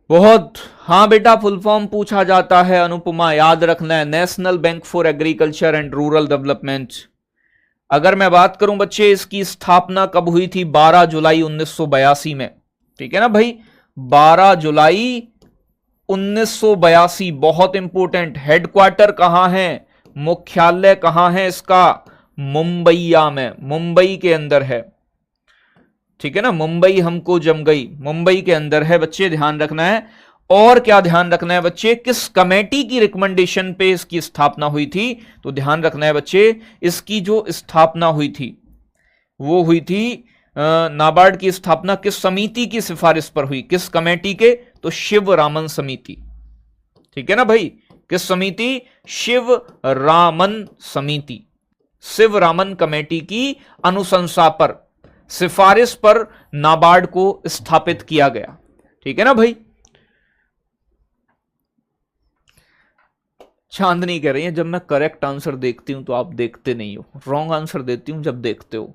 बहुत। हां बेटा, फुल फॉर्म पूछा जाता है अनुपमा, याद रखना है, national bank for agriculture and rural development. अगर मैं बात करूं बच्चे, इसकी स्थापना कब हुई थी, 12 जुलाई 1982 में, ठीक है ना भाई, 12 जुलाई 1982। बहुत इंपॉर्टेंट। हेडक्वार्टर कहां है, मुख्यालय कहां है इसका, मुंबईया में, मुंबई के अंदर है, ठीक है ना। मुंबई हमको जम गई, मुंबई के अंदर है बच्चे, ध्यान रखना है। और क्या ध्यान रखना है बच्चे, किस कमेटी की रिकमेंडेशन पे इसकी स्थापना हुई थी, तो ध्यान रखना है बच्चे, इसकी जो स्थापना हुई थी वो हुई थी, नाबार्ड की स्थापना किस समिति की सिफारिश पर हुई, किस कमेटी के, तो शिवरामन समिति, ठीक है ना भाई। किस समिति, शिवरामन समिति, शिवरामन कमेटी की अनुशंसा पर, सिफारिश पर नाबार्ड को स्थापित किया गया, ठीक है ना भाई। चांदनी कह रही है जब मैं करेक्ट आंसर देखती हूं तो आप देखते नहीं हो, रॉन्ग आंसर देती हूं जब देखते हो।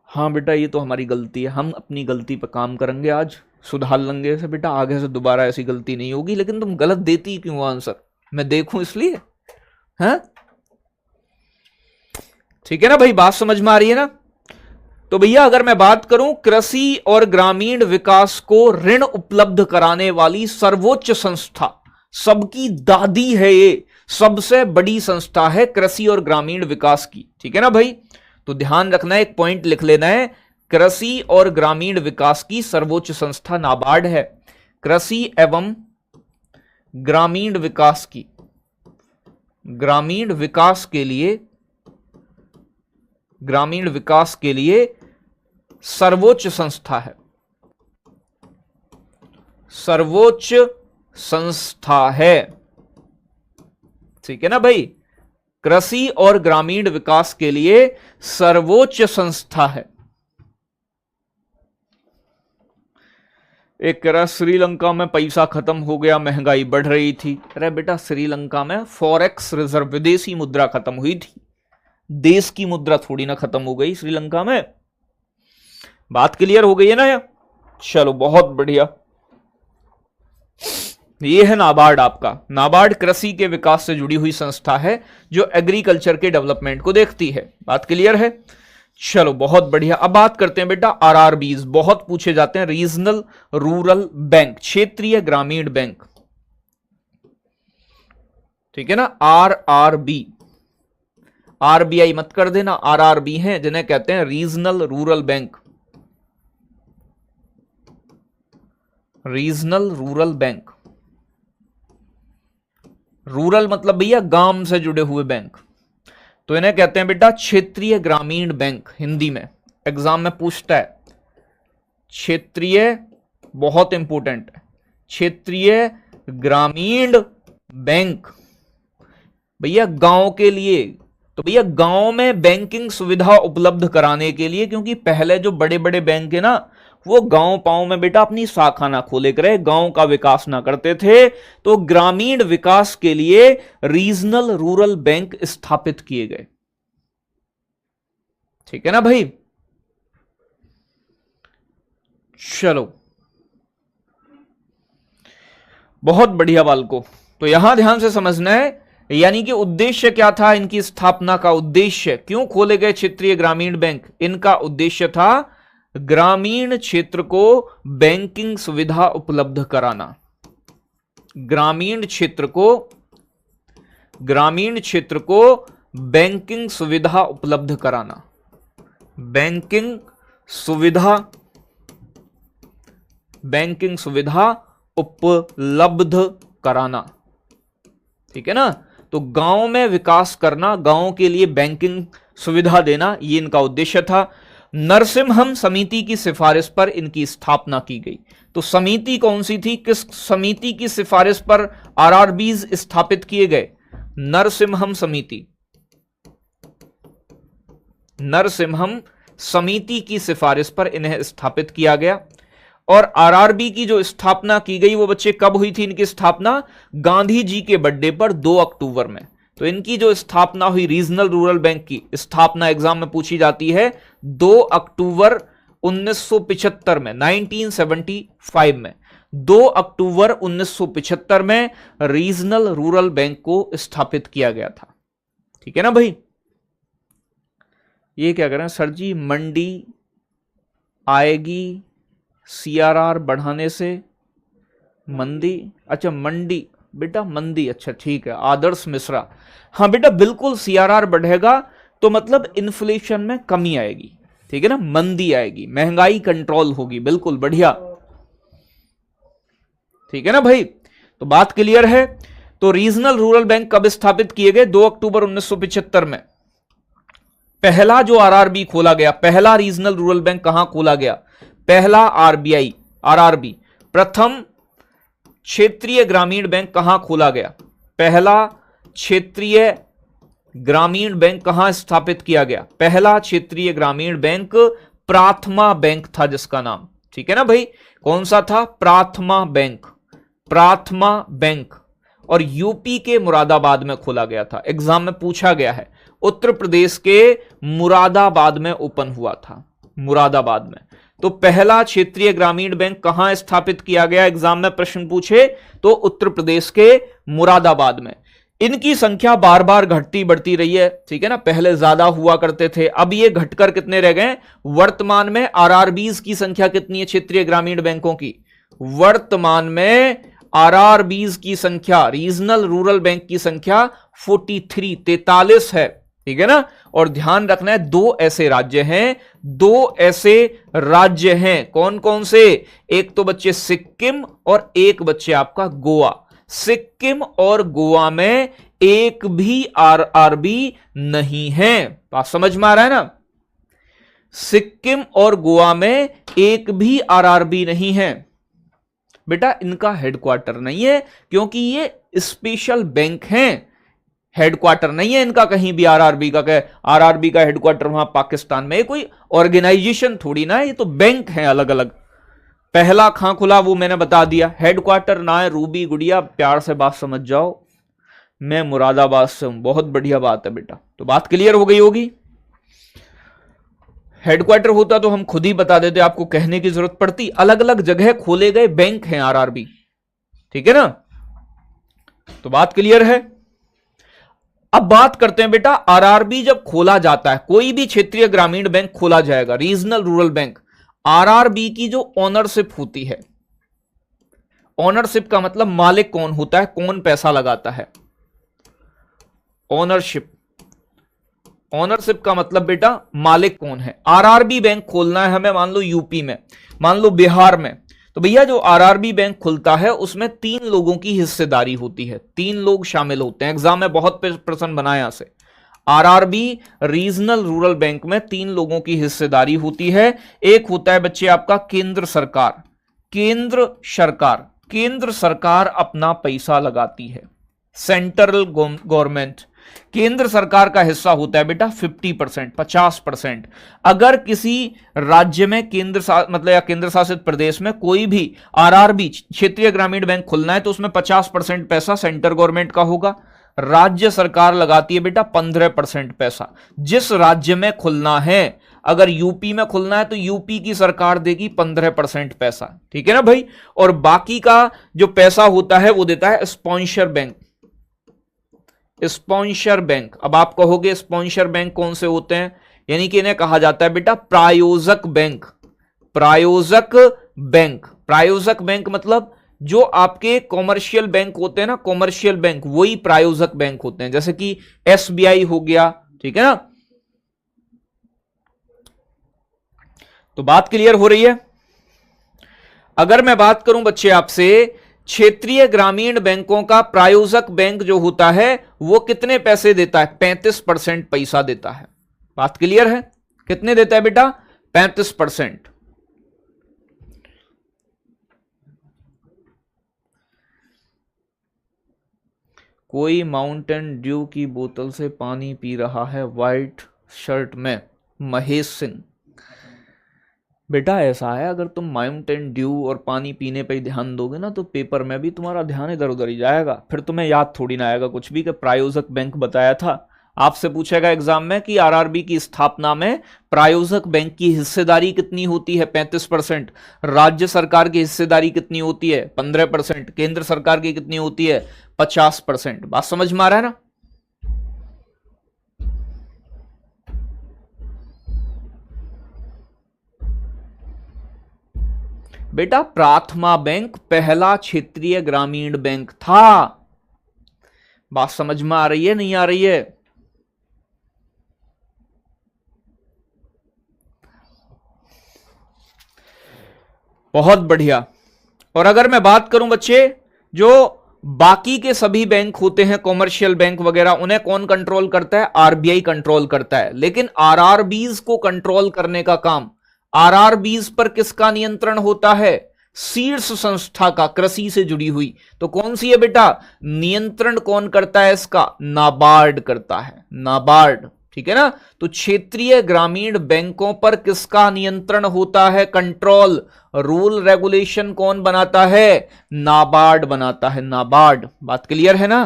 हाँ बेटा, ये तो हमारी गलती है, हम अपनी गलती पर काम करेंगे, आज सुधार लेंगे इसे बेटा, आगे से दोबारा ऐसी गलती नहीं होगी। लेकिन तुम गलत देती क्यों आंसर, मैं देखूं इसलिए, हैं? ठीक है ना भाई, बात समझ में आ रही है ना। तो भैया अगर मैं बात करूं, कृषि और ग्रामीण विकास को ऋण उपलब्ध कराने वाली सर्वोच्च संस्था, सबकी दादी है ये, सबसे बड़ी संस्था है कृषि और ग्रामीण विकास की, ठीक है ना भाई। तो ध्यान रखना है, एक पॉइंट लिख लेना है, कृषि और ग्रामीण विकास की सर्वोच्च संस्था नाबार्ड है। कृषि एवं ग्रामीण विकास की, ग्रामीण विकास के लिए, ग्रामीण विकास के लिए सर्वोच्च संस्था है, सर्वोच्च संस्था है, ठीक है ना भाई। कृषि और ग्रामीण विकास के लिए सर्वोच्च संस्था है। एक कह रहा श्रीलंका में पैसा खत्म हो गया, महंगाई बढ़ रही थी। अरे बेटा, श्रीलंका में फॉरेक्स रिजर्व, विदेशी मुद्रा खत्म हुई थी, देश की मुद्रा थोड़ी ना खत्म हो गई श्रीलंका में। बात क्लियर हो गई है ना यार? चलो बहुत बढ़िया। ये है नाबार्ड आपका। नाबार्ड कृषि के विकास से जुड़ी हुई संस्था है जो एग्रीकल्चर के डेवलपमेंट को देखती है। बात क्लियर है? चलो बहुत बढ़िया। अब बात करते हैं बेटा आरआरबीज, बहुत पूछे जाते हैं। रीजनल रूरल बैंक, क्षेत्रीय ग्रामीण बैंक, ठीक है ना। आरआरबी, आरबीआई मत कर देना, आरआरबी हैं जिन्हें कहते हैं regional rural bank, regional rural bank. Rural मतलब भैया गांव से जुड़े हुए बैंक, तो इन्हें कहते हैं बेटा क्षेत्रीय ग्रामीण बैंक। हिंदी में एग्जाम में पूछता है, क्षेत्रीय, बहुत इंपॉर्टेंट है, क्षेत्रीय ग्रामीण बैंक भैया गांव के लिए। तो भैया गांव में बैंकिंग सुविधा उपलब्ध कराने के लिए, क्योंकि पहले जो बड़े बड़े बैंक है ना, वो गांव पांव में बेटा अपनी शाखा ना खोले करे, गांव का विकास ना करते थे, तो ग्रामीण विकास के लिए रीजनल रूरल बैंक स्थापित किए गए, ठीक है ना भाई। चलो बहुत बढ़िया बालको। तो यहां ध्यान से समझना है, यानी कि उद्देश्य क्या था इनकी स्थापना का, उद्देश्य क्यों खोले गए क्षेत्रीय ग्रामीण बैंक। इनका उद्देश्य था ग्रामीण क्षेत्र को बैंकिंग सुविधा उपलब्ध कराना, ग्रामीण क्षेत्र को, ग्रामीण क्षेत्र को बैंकिंग सुविधा उपलब्ध कराना, बैंकिंग सुविधा बैंकिंग सुविधा उपलब्ध कराना, ठीक है ना। तो गांव में विकास करना, गांव के लिए बैंकिंग सुविधा देना, ये इनका उद्देश्य था। नरसिम्हम समिति की सिफारिश पर इनकी स्थापना की गई। तो समिति कौन सी थी, किस समिति की सिफारिश पर आरआरबीज स्थापित किए गए? नरसिम्हम समिति, नरसिम्हम समिति की सिफारिश पर इन्हें स्थापित किया गया। और आरआरबी की जो स्थापना की गई वो बच्चे कब हुई थी? इनकी स्थापना गांधी जी के बर्थडे पर 2 अक्टूबर में। तो इनकी जो स्थापना हुई रीजनल रूरल बैंक की स्थापना एग्जाम में पूछी जाती है 2 अक्टूबर 1975 में, 1975 में, 2 अक्टूबर 1975 में रीजनल रूरल बैंक को स्थापित किया गया था, ठीक है ना भाई। ये क्या करें सर जी, मंडी आएगी सीआरआर बढ़ाने से, मंदी, अच्छा मंडी बेटा, मंदी, अच्छा ठीक है, आदर्श मिश्रा, हाँ बेटा बिल्कुल, सीआरआर बढ़ेगा तो मतलब इन्फ्लेशन में कमी आएगी, ठीक है ना, मंदी आएगी, महंगाई कंट्रोल होगी, बिल्कुल बढ़िया, ठीक है ना भाई। तो बात क्लियर है। तो रीजनल रूरल बैंक कब स्थापित किए गए? 2 अक्टूबर 1975 में। पहला जो आरआरबी खोला गया, पहला रीजनल रूरल बैंक कहां खोला गया? पहला आरबीआई, आरआरबी, प्रथम क्षेत्रीय ग्रामीण बैंक कहां खोला गया? पहला क्षेत्रीय ग्रामीण बैंक कहां स्थापित किया गया? पहला क्षेत्रीय ग्रामीण बैंक प्राथमा बैंक था जिसका नाम, ठीक है ना भाई, कौन सा था? Prathama bank, Prathama bank. और यूपी के मुरादाबाद में खोला गया था, एग्जाम में पूछा गया है, उत्तर प्रदेश के मुरादाबाद में ओपन हुआ था, मुरादाबाद में। तो पहला क्षेत्रीय ग्रामीण बैंक कहां स्थापित किया गया? एग्जाम में प्रश्न पूछे तो उत्तर प्रदेश के मुरादाबाद में। इनकी संख्या बार बार घटती बढ़ती रही है, ठीक है ना, पहले ज्यादा हुआ करते थे, अब ये घटकर कितने रह गए? वर्तमान में आरआरबीज की संख्या कितनी है क्षेत्रीय ग्रामीण बैंकों की? वर्तमान में आरआरबीज की संख्या, रीजनल रूरल बैंक की संख्या 43 है, ठीक है ना। और ध्यान रखना है, दो ऐसे राज्य हैं, दो ऐसे राज्य हैं, कौन कौन से? एक तो बच्चे सिक्किम और एक बच्चे आपका गोवा। सिक्किम और गोवा में एक भी आरआरबी नहीं है, बात समझ में आ रहा है ना। सिक्किम और गोवा में एक भी आरआरबी नहीं है बेटा, इनका हेडक्वार्टर नहीं है क्योंकि ये स्पेशल बैंक हैं, हेडक्वार्टर नहीं है इनका कहीं भी आरआरबी का। आरआरबी का हेडक्वार्टर वहां पाकिस्तान में, कोई ऑर्गेनाइजेशन थोड़ी ना है, ये तो बैंक हैं अलग अलग। पहला कहां खुला वो मैंने बता दिया, हेडक्वार्टर ना है रूबी गुड़िया, प्यार से बात समझ जाओ, मैं मुरादाबाद से हूं, बहुत बढ़िया बात है बेटा। तो बात क्लियर हो गई होगी। हेडक्वार्टर होता तो हम खुद ही बता देते, आपको कहने की जरूरत पड़ती। अलग अलग जगह खोले गए बैंक हैं आरआरबी, ठीक है ना। तो बात क्लियर है। अब बात करते हैं बेटा, आरआरबी जब खोला जाता है, कोई भी क्षेत्रीय ग्रामीण बैंक खोला जाएगा, रीजनल रूरल बैंक, आरआरबी की जो ओनरशिप होती है, ओनरशिप का मतलब मालिक कौन होता है, कौन पैसा लगाता है, ओनरशिप। ओनरशिप का मतलब बेटा मालिक कौन है। आरआरबी बैंक खोलना है हमें, मान लो यूपी में, मान लो बिहार में, तो भैया जो आरआरबी बैंक खुलता है उसमें 3 लोगों की हिस्सेदारी होती है, 3 लोग शामिल होते हैं। एग्जाम में बहुत प्रश्न बना यहां से। आरआरबी रीजनल रूरल बैंक में 3 लोगों की हिस्सेदारी होती है। एक होता है बच्चे आपका केंद्र सरकार, केंद्र सरकार, केंद्र सरकार अपना पैसा लगाती है, सेंट्रल गवर्नमेंट। केंद्र सरकार का हिस्सा होता है बेटा 50%, 50%। अगर किसी राज्य में मतलब या केंद्र शासित प्रदेश में कोई भी आरआरबी क्षेत्रीय ग्रामीण बैंक खुलना है तो उसमें 50% पैसा सेंट्रल गवर्नमेंट का होगा, राज्य सरकार लगाती है बेटा 15% पैसा। जिस राज्य में खुलना है, अगर यूपी में खुलना है तो यूपी की सरकार देगी 15% पैसा, ठीक है ना भाई। और बाकी का जो पैसा होता है वो देता है स्पॉन्सर बैंक, स्पॉन्सर बैंक। अब आप कहोगे स्पॉन्सर बैंक कौन से होते हैं, यानी कि इन्हें कहा जाता है बेटा प्रायोजक बैंक, प्रायोजक बैंक। प्रायोजक बैंक मतलब जो आपके कॉमर्शियल बैंक होते हैं ना, कॉमर्शियल बैंक, वही प्रायोजक बैंक होते हैं, जैसे कि एसबीआई हो गया, ठीक है ना। तो बात क्लियर हो रही है। अगर मैं बात करूं बच्चे आपसे, क्षेत्रीय ग्रामीण बैंकों का प्रायोजक बैंक जो होता है वो कितने पैसे देता है? 35% पैसा देता है। बात क्लियर है? कितने देता है बेटा? 35%। कोई माउंटेन ड्यू की बोतल से पानी पी रहा है व्हाइट शर्ट में। महेश सिंह। बेटा ऐसा है, अगर तुम माउंटेन ड्यू और पानी पीने पे ही ध्यान दोगे ना तो पेपर में भी तुम्हारा ध्यान इधर उधर ही जाएगा, फिर तुम्हें याद थोड़ी ना आएगा कुछ भी कि प्रायोजक बैंक बताया था। आपसे पूछेगा एग्जाम में कि आरआरबी की स्थापना में प्रायोजक बैंक की हिस्सेदारी कितनी होती है? 35%। राज्य सरकार की हिस्सेदारी कितनी होती है? 15%। केंद्र सरकार की कितनी होती है? 50%। बात समझ में आ रहा है ना? बेटा प्राथमा बैंक पहला क्षेत्रीय ग्रामीण बैंक था। बात समझ में आ रही है नहीं आ रही है? बहुत बढ़िया। और अगर मैं बात करूं बच्चे, जो बाकी के सभी बैंक होते हैं कॉमर्शियल बैंक वगैरह, उन्हें कौन कंट्रोल करता है? आरबीआई कंट्रोल करता है। लेकिन आरआरबीज को कंट्रोल करने का काम, आरआरबीज पर किसका नियंत्रण होता है? शीर्ष संस्था का, कृषि से जुड़ी हुई। तो कौन सी है बेटा? नियंत्रण कौन करता है इसका? नाबार्ड करता है। नाबार्ड, ठीक है ना? तो क्षेत्रीय ग्रामीण बैंकों पर किसका नियंत्रण होता है? कंट्रोल। रूल रेगुलेशन कौन बनाता है? नाबार्ड बनाता है। नाबार्ड। बात क्लियर है ना?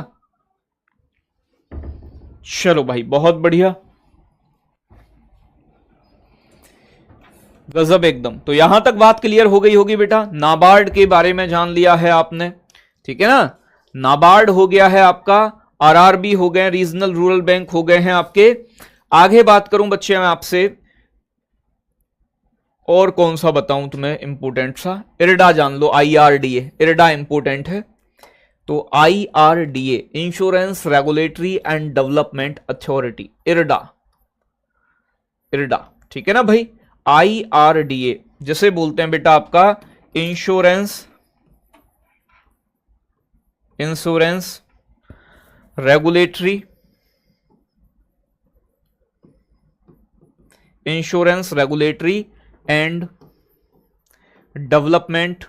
चलो भाई बहुत बढ़िया, गजब एकदम। तो यहां तक बात क्लियर हो गई होगी बेटा। नाबार्ड के बारे में जान लिया है आपने, ठीक है ना? नाबार्ड हो गया है आपका, आरआरबी हो गए, रीजनल रूरल बैंक हो गए हैं आपके। आगे बात करूं बच्चे मैं आपसे, और कौन सा बताऊं तुम्हें इंपोर्टेंट सा? इरडा जान लो, आईआरडीए। इरडा इंपोर्टेंट है। तो IRDA, insurance regulatory and development authority, IRDA. IRDA, ठीक है ना भाई? आईआरडीए जिसे बोलते हैं बेटा आपका insurance regulatory, insurance regulatory and development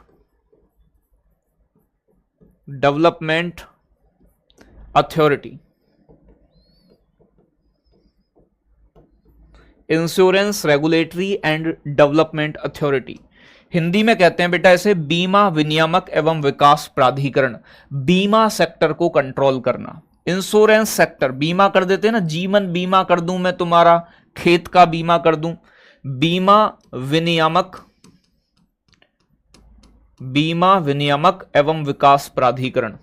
authority. Insurance regulatory and development authority, Hindi में कहते हैं बेटा इसे बीमा विनियामक एवं विकास प्राधिकरण। बीमा सेक्टर को कंट्रोल करना। इंश्योरेंस सेक्टर, बीमा कर देते हैं ना, जीवन बीमा कर दूं मैं तुम्हारा, खेत का बीमा कर दूं। बीमा विनियामक एवं विकास प्राधिकरण।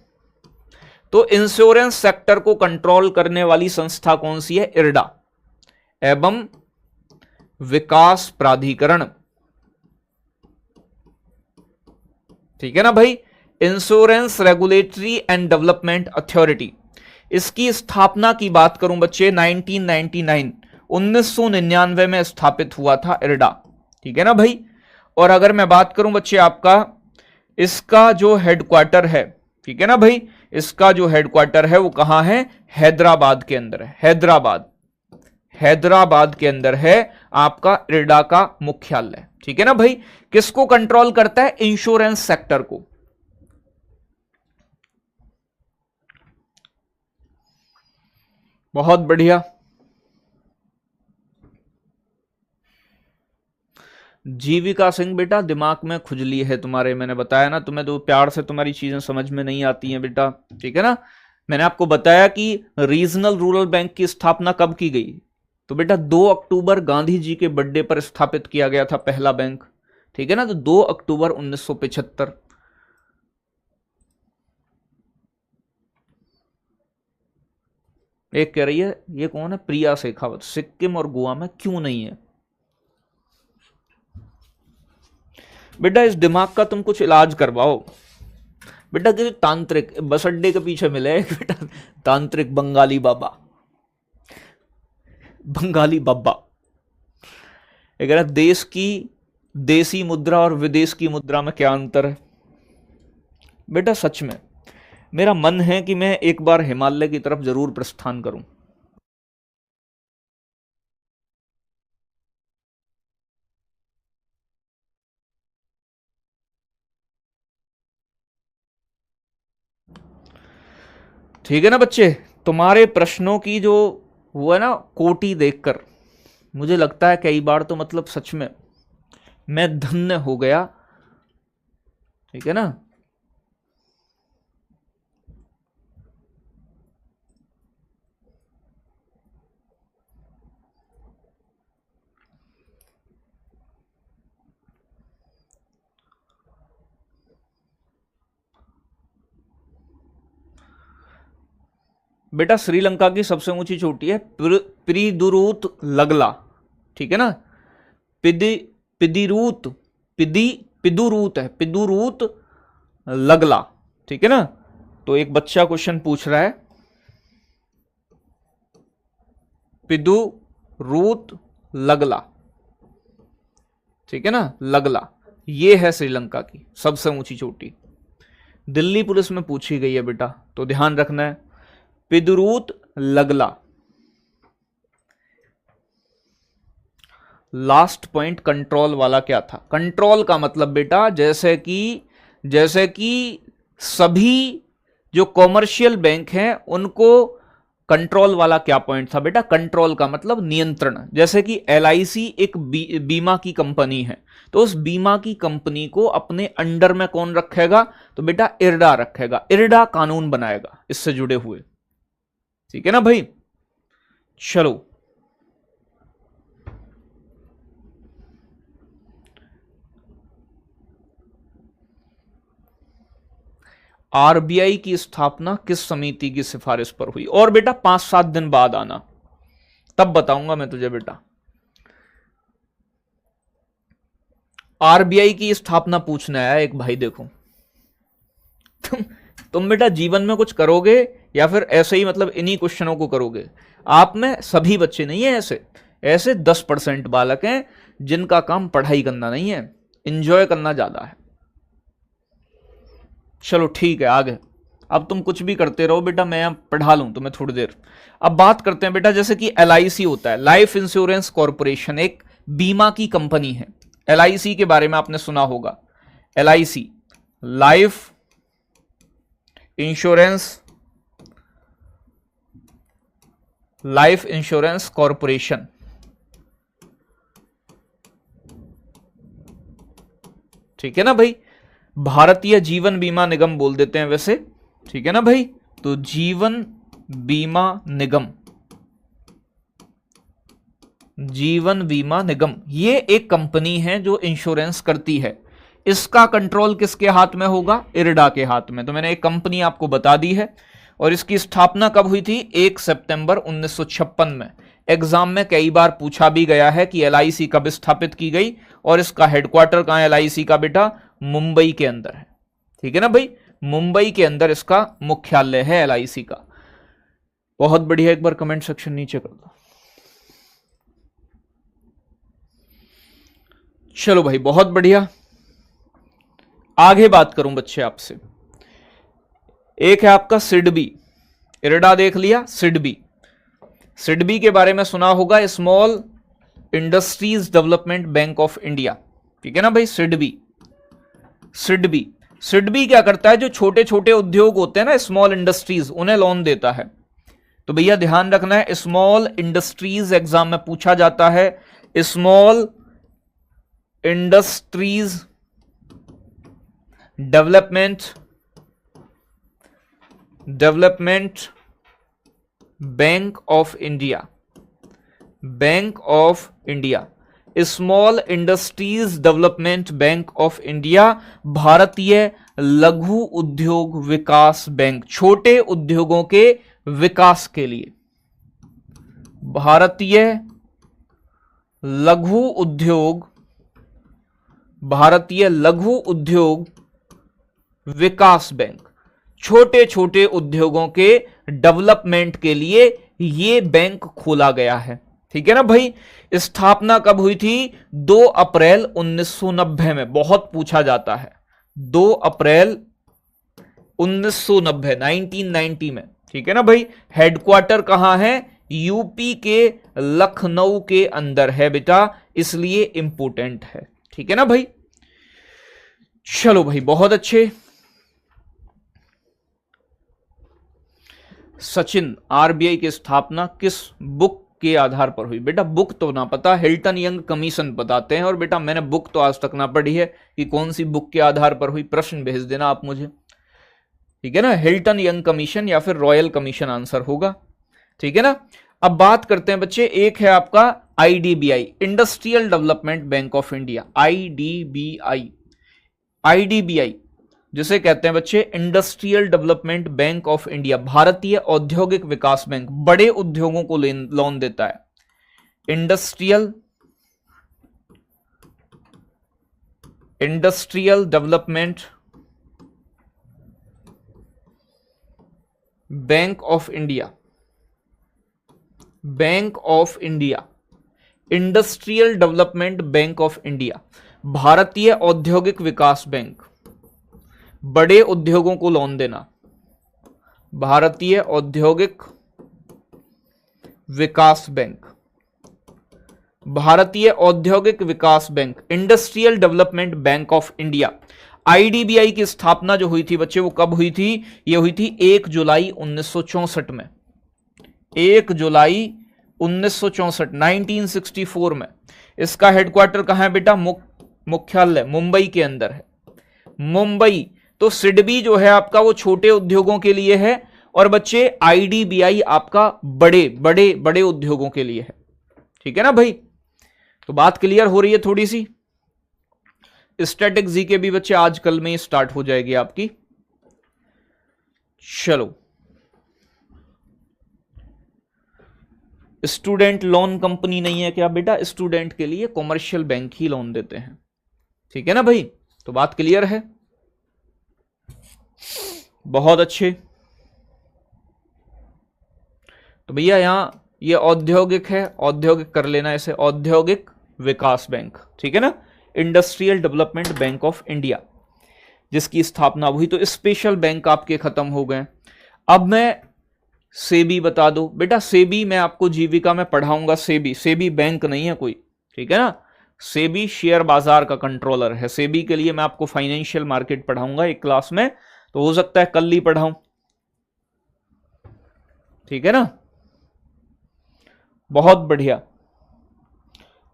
तो इंश्योरेंस सेक्टर को कंट्रोल करने वाली संस्था कौन सी है? इरडा एवं विकास प्राधिकरण, ठीक है ना भाई? Insurance regulatory and development authority. इसकी स्थापना की बात करूं बच्चे, 1999 में स्थापित हुआ था इरडा, ठीक है ना भाई? और अगर मैं बात करूं बच्चे आपका, इसका जो हेडक्वार्टर है, ठीक है ना भाई, इसका जो हेडक्वार्टर है वो कहां है? हैदराबाद के अंदर है। हैदराबाद के अंदर है आपका इरडा का मुख्यालय, ठीक है ना भाई? किसको कंट्रोल करता है? इंश्योरेंस सेक्टर को। बहुत बढ़िया। जीविका सिंह बेटा दिमाग में खुजली है तुम्हारे, मैंने बताया ना तुम्हें, तो प्यार से तुम्हारी चीजें समझ में नहीं आती हैं बेटा, ठीक है ना? मैंने आपको बताया कि रीजनल रूरल बैंक की स्थापना कब की गई? तो बेटा 2 अक्टूबर गांधी जी के बर्थडे पर स्थापित किया गया था पहला बैंक, ठीक है ना? तो 2 अक्टूबर 1975। एक कह रही है ये कौन है? प्रिया शेखावत, सिक्किम और गोवा में क्यों नहीं है? बेटा इस दिमाग का तुम कुछ इलाज करवाओ बेटा। किसी तांत्रिक बस अड्डे के पीछे मिले एक बेटा तांत्रिक बंगाली बाबा एक देश की देसी मुद्रा और विदेश की मुद्रा में क्या अंतर है? बेटा सच में मेरा मन है कि मैं एक बार हिमालय की तरफ जरूर प्रस्थान करूं। ठीक है ना बच्चे? तुम्हारे प्रश्नों की जो वो है ना कोटि देखकर मुझे लगता है कई बार तो मतलब सच में मैं धन्य हो गया। ठीक है ना? बेटा श्रीलंका की सबसे ऊंची चोटी है पिदिरूत लगला। ठीक है ना? पिदी पिदिरूत पिदी पिदुरूत है, पिदुरूत लगला। ठीक है ना? तो एक बच्चा क्वेश्चन पूछ रहा है पिदुरूत लगला। ठीक है ना? लगला ये है श्रीलंका की सबसे ऊंची चोटी। दिल्ली पुलिस में पूछी गई है बेटा, तो ध्यान रखना है पिदुरूत लगला। लास्ट पॉइंट कंट्रोल वाला क्या था? कंट्रोल का मतलब बेटा जैसे कि सभी जो कॉमर्शियल बैंक हैं उनको कंट्रोल वाला क्या पॉइंट था बेटा? कंट्रोल का मतलब नियंत्रण। जैसे कि एलआईसी एक बीमा की कंपनी है, तो उस बीमा की कंपनी को अपने अंडर में कौन रखेगा? तो बेटा इरडा रखेगा, इरडा कानून बनाएगा इससे जुड़े हुए। ठीक है ना भाई? चलो आरबीआई की स्थापना किस समिति की सिफारिश पर हुई? और बेटा 5-7 दिन बाद आना, तब बताऊंगा मैं तुझे बेटा। आरबीआई की स्थापना पूछने आया एक भाई। देखो तुम बेटा जीवन में कुछ करोगे या फिर ऐसे ही मतलब इन्हीं क्वेश्चनों को करोगे? आप में सभी बच्चे नहीं है ऐसे, ऐसे 10% बालक हैं जिनका काम पढ़ाई करना नहीं है, इंजॉय करना ज्यादा है। चलो ठीक है आगे। अब तुम कुछ भी करते रहो बेटा, मैं अब पढ़ा लूं तुम्हें थोड़ी देर। अब बात करते हैं बेटा, जैसे कि एलआईसी होता है, लाइफ इंश्योरेंस कॉरपोरेशन, एक बीमा की कंपनी है। एलआईसी के बारे में आपने सुना होगा, एलआईसी लाइफ इंश्योरेंस कॉरपोरेशन। ठीक है ना भाई? भारतीय जीवन बीमा निगम बोल देते हैं वैसे। ठीक है ना भाई? तो जीवन बीमा निगम, जीवन बीमा निगम ये एक कंपनी है जो इंश्योरेंस करती है। इसका कंट्रोल किसके हाथ में होगा? इरडा के हाथ में। तो मैंने एक कंपनी आपको बता दी है। और इसकी स्थापना कब हुई थी? 1 सितंबर 1956 में। एग्जाम में कई बार पूछा भी गया है कि एलआईसी कब स्थापित की गई, और इसका हेडक्वार्टर कहां है एलआईसी का बेटा? मुंबई के अंदर है। ठीक है ना भाई? मुंबई के अंदर इसका मुख्यालय है एलआईसी का। बहुत बढ़िया, एक बार कमेंट सेक्शन नीचे कर दो। चलो भाई बहुत बढ़िया। आगे बात करूं बच्चे आपसे, एक है आपका सिडबी। इरडा देख लिया, सिडबी। सिडबी के बारे में सुना होगा, small industries development bank of India. ठीक है ना भाई? सिडबी, सिडबी सिडबी क्या करता है? जो छोटे छोटे उद्योग होते हैं ना, स्मॉल इंडस्ट्रीज, उन्हें लोन देता है। तो भैया ध्यान रखना है, स्मॉल इंडस्ट्रीज एग्जाम में पूछा जाता है। Small industries development bank of India, bank of India, small industries development bank of India, भारतीय लघु उद्योग विकास बैंक, छोटे उद्योगों के विकास के लिए। भारतीय लघु उद्योग विकास बैंक, छोटे छोटे उद्योगों के डेवलपमेंट के लिए यह बैंक खोला गया है। ठीक है ना भाई। स्थापना कब हुई थी? 2 अप्रैल 1990 में। बहुत पूछा जाता है। 2 अप्रैल 1990, 1990 में। ठीक है ना भाई। हेडक्वार्टर कहां है? यूपी के लखनऊ के अंदर है बेटा, इसलिए इंपोर्टेंट है। ठीक है ना भाई। चलो भाई, बहुत अच्छे। सचिन, आरबीआई की स्थापना किस बुक के आधार पर हुई? बेटा बुक तो ना पता, हिल्टन यंग कमीशन बताते हैं। और बेटा मैंने बुक तो आज तक ना पढ़ी है कि कौन सी बुक के आधार पर हुई। प्रश्न भेज देना आप मुझे। ठीक है ना, हिल्टन यंग कमीशन या फिर रॉयल कमीशन आंसर होगा। ठीक है ना। अब बात करते हैं बच्चे, एक है आपका IDBI, industrial development bank of India. IDBI, IDBI जिसे कहते हैं बच्चे industrial development bank of India, भारतीय औद्योगिक विकास बैंक, बड़े उद्योगों को लोन देता है। Industrial development bank of India, bank of India, industrial development bank of India, भारतीय औद्योगिक विकास बैंक, बड़े उद्योगों को लोन देना, भारतीय औद्योगिक विकास बैंक, भारतीय औद्योगिक विकास bank, industrial development bank of India. IDBI की स्थापना जो हुई थी बच्चे, वो कब हुई थी? ये हुई थी 1 जुलाई 1964 में। 1 जुलाई 1964, 1964 में। इसका हेडक्वार्टर कहां है बेटा? मुख्यालय मुंबई के अंदर है, मुंबई। तो सिडबी जो है आपका वो छोटे उद्योगों के लिए है, और बच्चे आईडीबीआई आपका बड़े बड़े बड़े उद्योगों के लिए है। ठीक है ना भाई। तो बात क्लियर हो रही है थोड़ी सी। स्टैटिक जीके भी बच्चे आजकल में स्टार्ट हो जाएगी आपकी। चलो, स्टूडेंट लोन कंपनी नहीं है क्या बेटा? स्टूडेंट के लिए कॉमर्शियल बैंक ही लोन देते हैं। ठीक है ना भाई। तो बात क्लियर है, बहुत अच्छे। तो भैया यहां ये औद्योगिक है, औद्योगिक कर लेना इसे, औद्योगिक विकास बैंक। ठीक है ना, industrial development bank of India जिसकी स्थापना हुई। तो स्पेशल बैंक आपके खत्म हो गए। अब मैं सेबी बता दो बेटा। सेबी मैं आपको जीविका में पढ़ाऊंगा। सेबी बैंक नहीं है कोई। ठीक है ना, सेबी शेयर बाजार का कंट्रोलर है। सेबी के लिए मैं आपको फाइनेंशियल मार्केट पढ़ाऊंगा एक क्लास में, तो हो सकता है कल ही पढ़ाऊं। ठीक है ना, बहुत बढ़िया।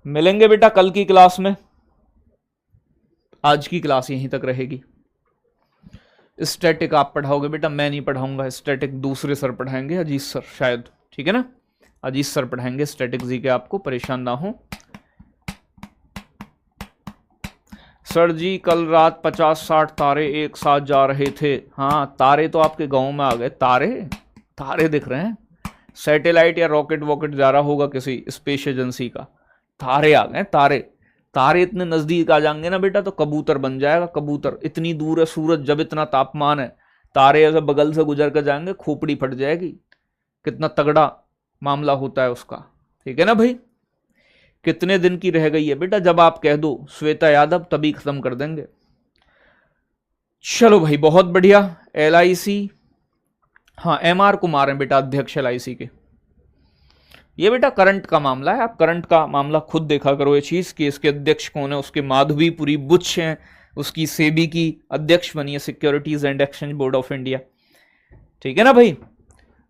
मिलेंगे बेटा कल की क्लास में। आज की क्लास यहीं तक रहेगी। स्टैटिक आप पढ़ाओगे बेटा, मैं नहीं पढ़ाऊंगा। स्टैटिक दूसरे सर पढ़ाएंगे, अजीत सर शायद। ठीक है ना, अजीत सर पढ़ाएंगे स्टैटिक जी के, आपको परेशान ना हो। सर जी कल रात 50-60 तारे एक साथ जा रहे थे। हाँ, तारे तो आपके गांव में आ गए। तारे दिख रहे हैं। सैटेलाइट या रॉकेट वॉकेट जा रहा होगा किसी स्पेस एजेंसी का। तारे आ गए। तारे इतने नजदीक आ जाएंगे ना बेटा तो कबूतर बन जाएगा। कबूतर इतनी दूर है सूरज, जब इतना तापमान है, तारे ऐसे बगल से गुजर कर जाएंगे, खोपड़ी फट जाएगी। कितना तगड़ा मामला होता है उसका। ठीक है ना भाई। कितने दिन की रह गई है बेटा? जब आप कह दो श्वेता यादव तभी खत्म कर देंगे। चलो भाई, बहुत बढ़िया। LIC, हाँ MR कुमार हैं बेटा अध्यक्ष LIC के। ये बेटा करंट का मामला है, आप करंट का मामला खुद देखा करो ये चीज कि इसके अध्यक्ष कौन है। उसके माधवीपुरी बुच हैं, उसकी सेबी की अध्यक्ष बनी है, securities and exchange board of India. ठीक है ना भाई।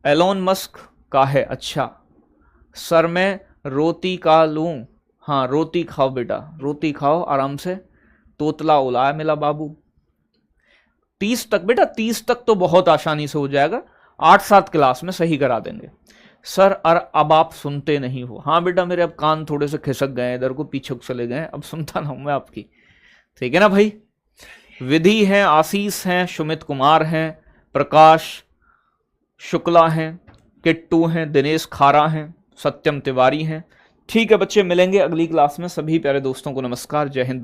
एलोन मस्क का है। अच्छा सर मैं रोटी का लूं? हाँ रोटी खाओ बेटा, रोटी खाओ आराम से। तोतला उलाया मिला बाबू। 30 तक बेटा, 30 तक तो बहुत आसानी से हो जाएगा। 8-7 क्लास में सही करा देंगे। सर अब आप सुनते नहीं हो। हाँ बेटा, मेरे अब कान थोड़े से खिसक गए, इधर को पीछे चले गए, अब सुनता ना हूं मैं आपकी। ठीक है ना भाई। विधि हैं, आशीष हैं, सुमित कुमार हैं, प्रकाश शुक्ला हैं, किट्टू हैं, दिनेश खारा हैं, सत्यम तिवारी हैं। ठीक है बच्चे, मिलेंगे अगली क्लास में। सभी प्यारे दोस्तों को नमस्कार, जय हिंद।